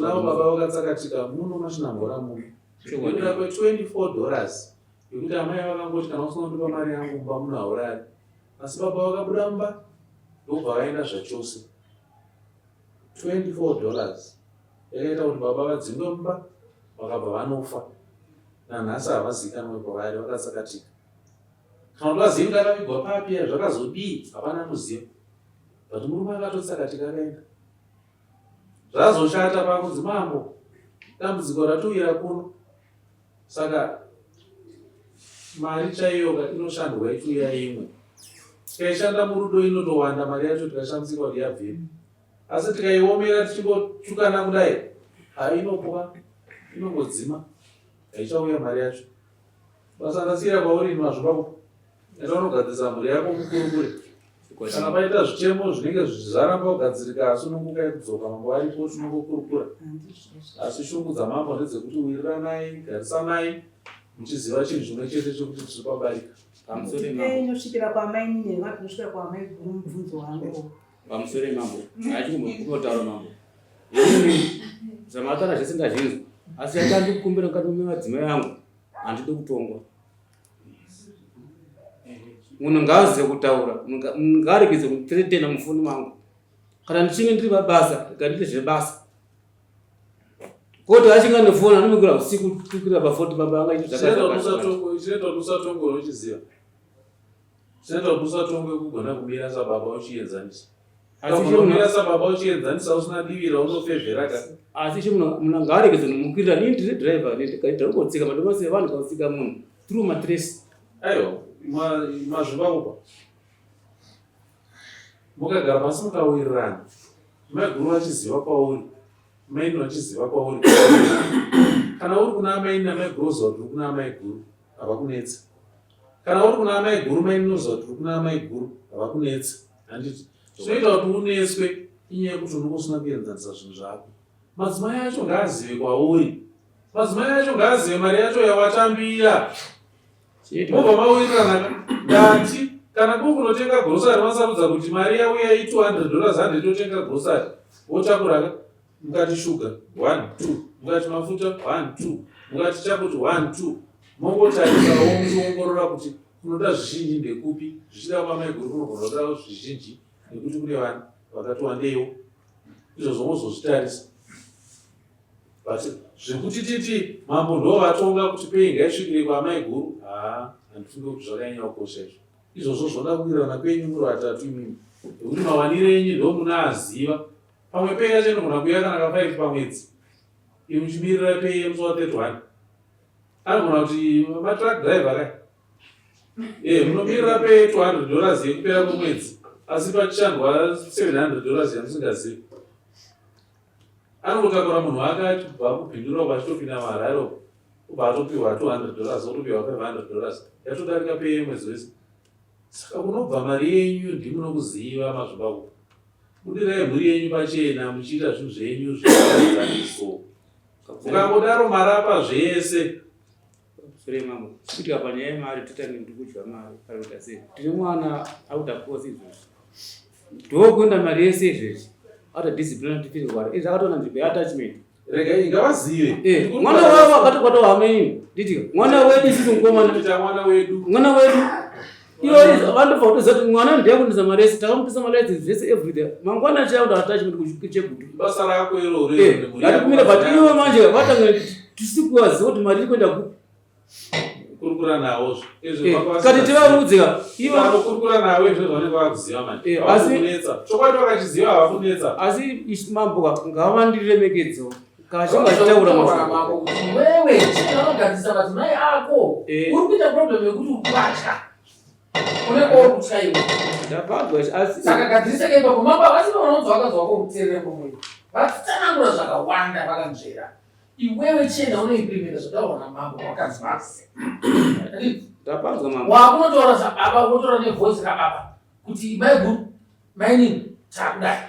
[SPEAKER 3] Navo baba vakatsakatika muno machinambora muno. Ndoda kwe $24. Yekuti amai vakangoti kana usina kundipa mari yangu mumba muno haurari. Asi baba vakabuda mumba ndobva vaenda zvachose. $24. Yakaita kuti baba vadzingwe mumba vakabva vanofa. Nanhasi havazikanwe kwavari vakatsakatika. kana kuti vazivi kakavigwa papi zvakazodii hapana anoziva but murume akatotsaka tikakaenda zvazoshata pakunzi mambo dambudziko ratiwira kuno saka mari chaiyo inoshandwa ichiuya imwe tikaishanda murudo inotowanda mari yacho tikashandisika kuti yabviri asi tikaiomera tichingotukana kudai hainopuka inongodzima haichauya mari yacho basa ndasiyira kwauri mazvibako etaunogadzirisa mhuri yako mukurukure kana paita zvichemo zvinenge zvaramba kugadzirika asi unongokai kudzoka mambo aripo tinongokurukura asi shungu dzamambo ndedzekuti wiriranai garisanai muchiziva chinhu chimwe chete chekuti tiri pabarika
[SPEAKER 2] inosvikira kwamainini nevatinosvika kwamaiguru mubvunzo wangu
[SPEAKER 4] pamusoro mambo achikunotaura mambo ini zvamatara zvese ndazvinzwa asi atandikukumbira mukati memadzimai angu handidi kutongwa munhu ngaazive kutaura ngaaregedze kutetena mufoni mangu kana ndichinge ndiri pabasa ngandite zvebasa koti achinga nefoni anomikira usiku tukira pafoti baba anga
[SPEAKER 3] chinoenda kusatongo uchiziva chinoenda kusatongwe kugona kumira sababa uchienzanisa kumira sababa uchienzanisa usina divira unofevheraka
[SPEAKER 4] asi che munhu ngaaregedze kumukwirira nii ndiri dhiraivha ndiri kotsika madomasi evanhu kausika munhu through matresi
[SPEAKER 3] aiwa mazvivakupa mukagara pasi mukawirirana maiguru vachiziva kwauri maini vachiziva kwauri kana uri kuna amaini namaiguru oziva kuti uri kuna amaiguru havakunetsa kana uri kuna amaiguru maini noziva kuti uri kuna amaiguru havakunetsa handiti zvinoita kuti unetswe inyaya yekuti unenge usina kuenzanisa zvinhu zvako madzimai acho ngaazive kwauri madzimai acho ngaazive mari yacho yawatambira mobva mawirirana ndati kana kuri kunotenga grosari masarudza kuti mari yauya $200 handitotenga grosari wotakuraka mukati shuga 1 2 mukati mafuta 1 2 mukati chaputi 1 2 mongotarisa womuongorora kuti kunoda zvizhinji ndekupi zvichida kwamaiguru kunogona kudawo zvizhinji nekuti kune vanhu vakati wandeiwo izvo zvomozozvitarisa but zvekuti titi mambo ndo vatonga kuti pei ngaisvikire kwamaiguru handifunge kuti zvakanyanya kukosha izvo izvozvo zvoda kuwirirana kwenyu muri vatatu imimi nekuti mawanire enyu ndo munaaziva pamwe pei yacho inogona kuuya kana ka5 pamwedzi imuchimirira pei yemusi wa 31 anogona kuti matruck driver kai munomirira pei $200 yekupera kwemwedzi asi pachishandwa $700 yamusingazivi anongotakura munhu wake achibva kupindura kwachitopinda mararo ubva atopiwa $200 otopiwa $500 yatodarika pei yemwedzi wese saka kunobva mari yenyu ndimunokuziva mazvibako budirai mhuri yenyu pachena muchiita zvinhu zvenyu zviaaniso ukangodaro marapa zvese
[SPEAKER 4] sure mambo kuti panyaya yemari titange ndikudya mari parikuita sei tine mwana auta kosi izvozvi ndokuenda mari yese izvezvi ata discipline titirwara izvi akatona nzvimbo yeattachment
[SPEAKER 3] regai ngavazive
[SPEAKER 4] mwana wavo akatokwata hamenyu nditi mwana wedu isisi mukomana mwana wedu iwo vandobva kutoziva kuti mwana ndiye kundisa mari yese takamutisa mari yese zvese everyday mangwana chauda attachment kuchegutu
[SPEAKER 3] basa rako iroro
[SPEAKER 4] ngatikumira but iwo manje vatanga tisi kuvaziva kuti mari iri kuenda kupi
[SPEAKER 3] kurukura nawo
[SPEAKER 4] kati tivamudzika ivo
[SPEAKER 3] kurukura nawo izvo zvanenge vakuziva manje havakunetsa chokwadi vakachiziva havakunetsa
[SPEAKER 4] asi mambo ngavandiremekedzo kachinga chitaura
[SPEAKER 9] mashoko wewe chinogadzisa madzimai ako uri kuita problem yekuti ukubata unenge uri kutya iwe
[SPEAKER 4] ndapagwa asi
[SPEAKER 9] saka gadzirisa kaipa kumamba vasi vanonzwa vakazwa kuteerera pomwe vatsanangura zvakawanda vakanzvera iwewe chena unoimprimenta zvotaurwa namambo wakanzi vasi
[SPEAKER 4] ndapagwa mambo
[SPEAKER 9] wakunotaura zababa unotaura nevoice rababa kuti maiguru mainini takudai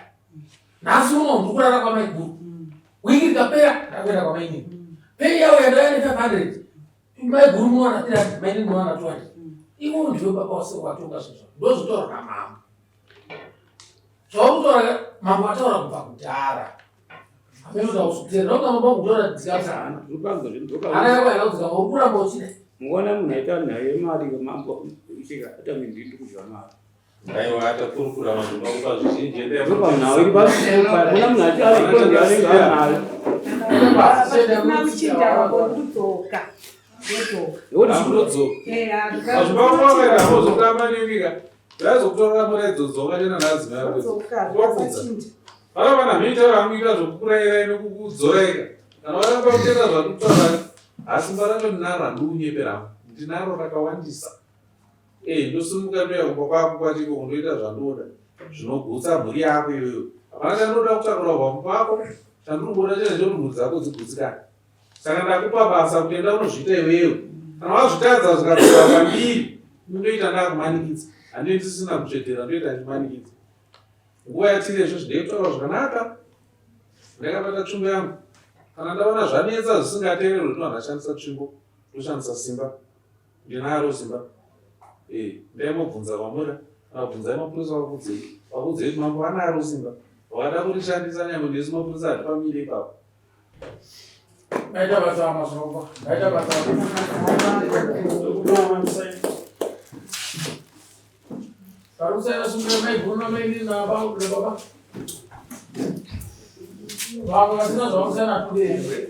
[SPEAKER 9] nhasi uno ndikurara kwamaiguru wiki rikapera ndakuenda kwamainini pei yavo yandaya ne500 maiguru munowana 300 mainini munowana 200 ivo ndiwe baba wase watonga zvizvo ndozotaura namambo zvaukutaura mambo ataura kubva kudhara amenoda kusukuteera nokuti mambo kutaura dzikatana ana yako yakaudzika uri kuramba uchida
[SPEAKER 4] muona munhu aita nhaye mari mambo isika atange ndiri kudya mari
[SPEAKER 3] aiwa atakurukura vanhu vakupa zvizhinji
[SPEAKER 4] munhu iri pamuna munhu achi arikonge anenge anayo
[SPEAKER 2] muchinda wako kudzoka
[SPEAKER 4] Nekuti
[SPEAKER 3] Hamudzoka.
[SPEAKER 2] Eya,
[SPEAKER 3] Azvibakuvakaita hamuzokutamba nemika. Zvaizokutora muredzoka tena nhazina yako. Vakavana mhita vamuita zvokukuraira nekukudzoreka. Kana varamba kutenda zvakutaura asi mbarando ndinaro ndiunyepera. Ndinaro rakawandisa. Ndosimuka ndoya kumba kwako kwatiko kundoita zvandoda. Zvinogutsa mhuri yako iyoyo. Hapana chandoda kutakura kwambo kwako. Chandinoboda chete ndoti mhuri dzako dzigutsikane. Saka ndakupa basa kuti enda unozviita iwewe. Kana wazvitadza zvikadzora pambiri, undoita ndakumanikidza. Handiti sisina kutsvedera ndoita ndimanikidza. Nguva yatiri izvo zvidei kutaura zvakanaka. Ndakabata tsvimbo yangu. Kana ndaona zvanetsa zvisingateererwi kuti vanhu vashandisa tsvimbo, ndoshandisa simba. Ndinaro simba. Ndaimobvunza kwamura. Abvunzai mapurisa vakudzei. Vakudzei kuti mambo anaro simba. Wakada kurishandisa nyangwe ndisi mapurisa hatipamire ipapo.
[SPEAKER 9] Naita basa amazomba. Naita basa. Tarusa sungai mai guna mai ni na ba le baba. Baba sina zo sana tu de.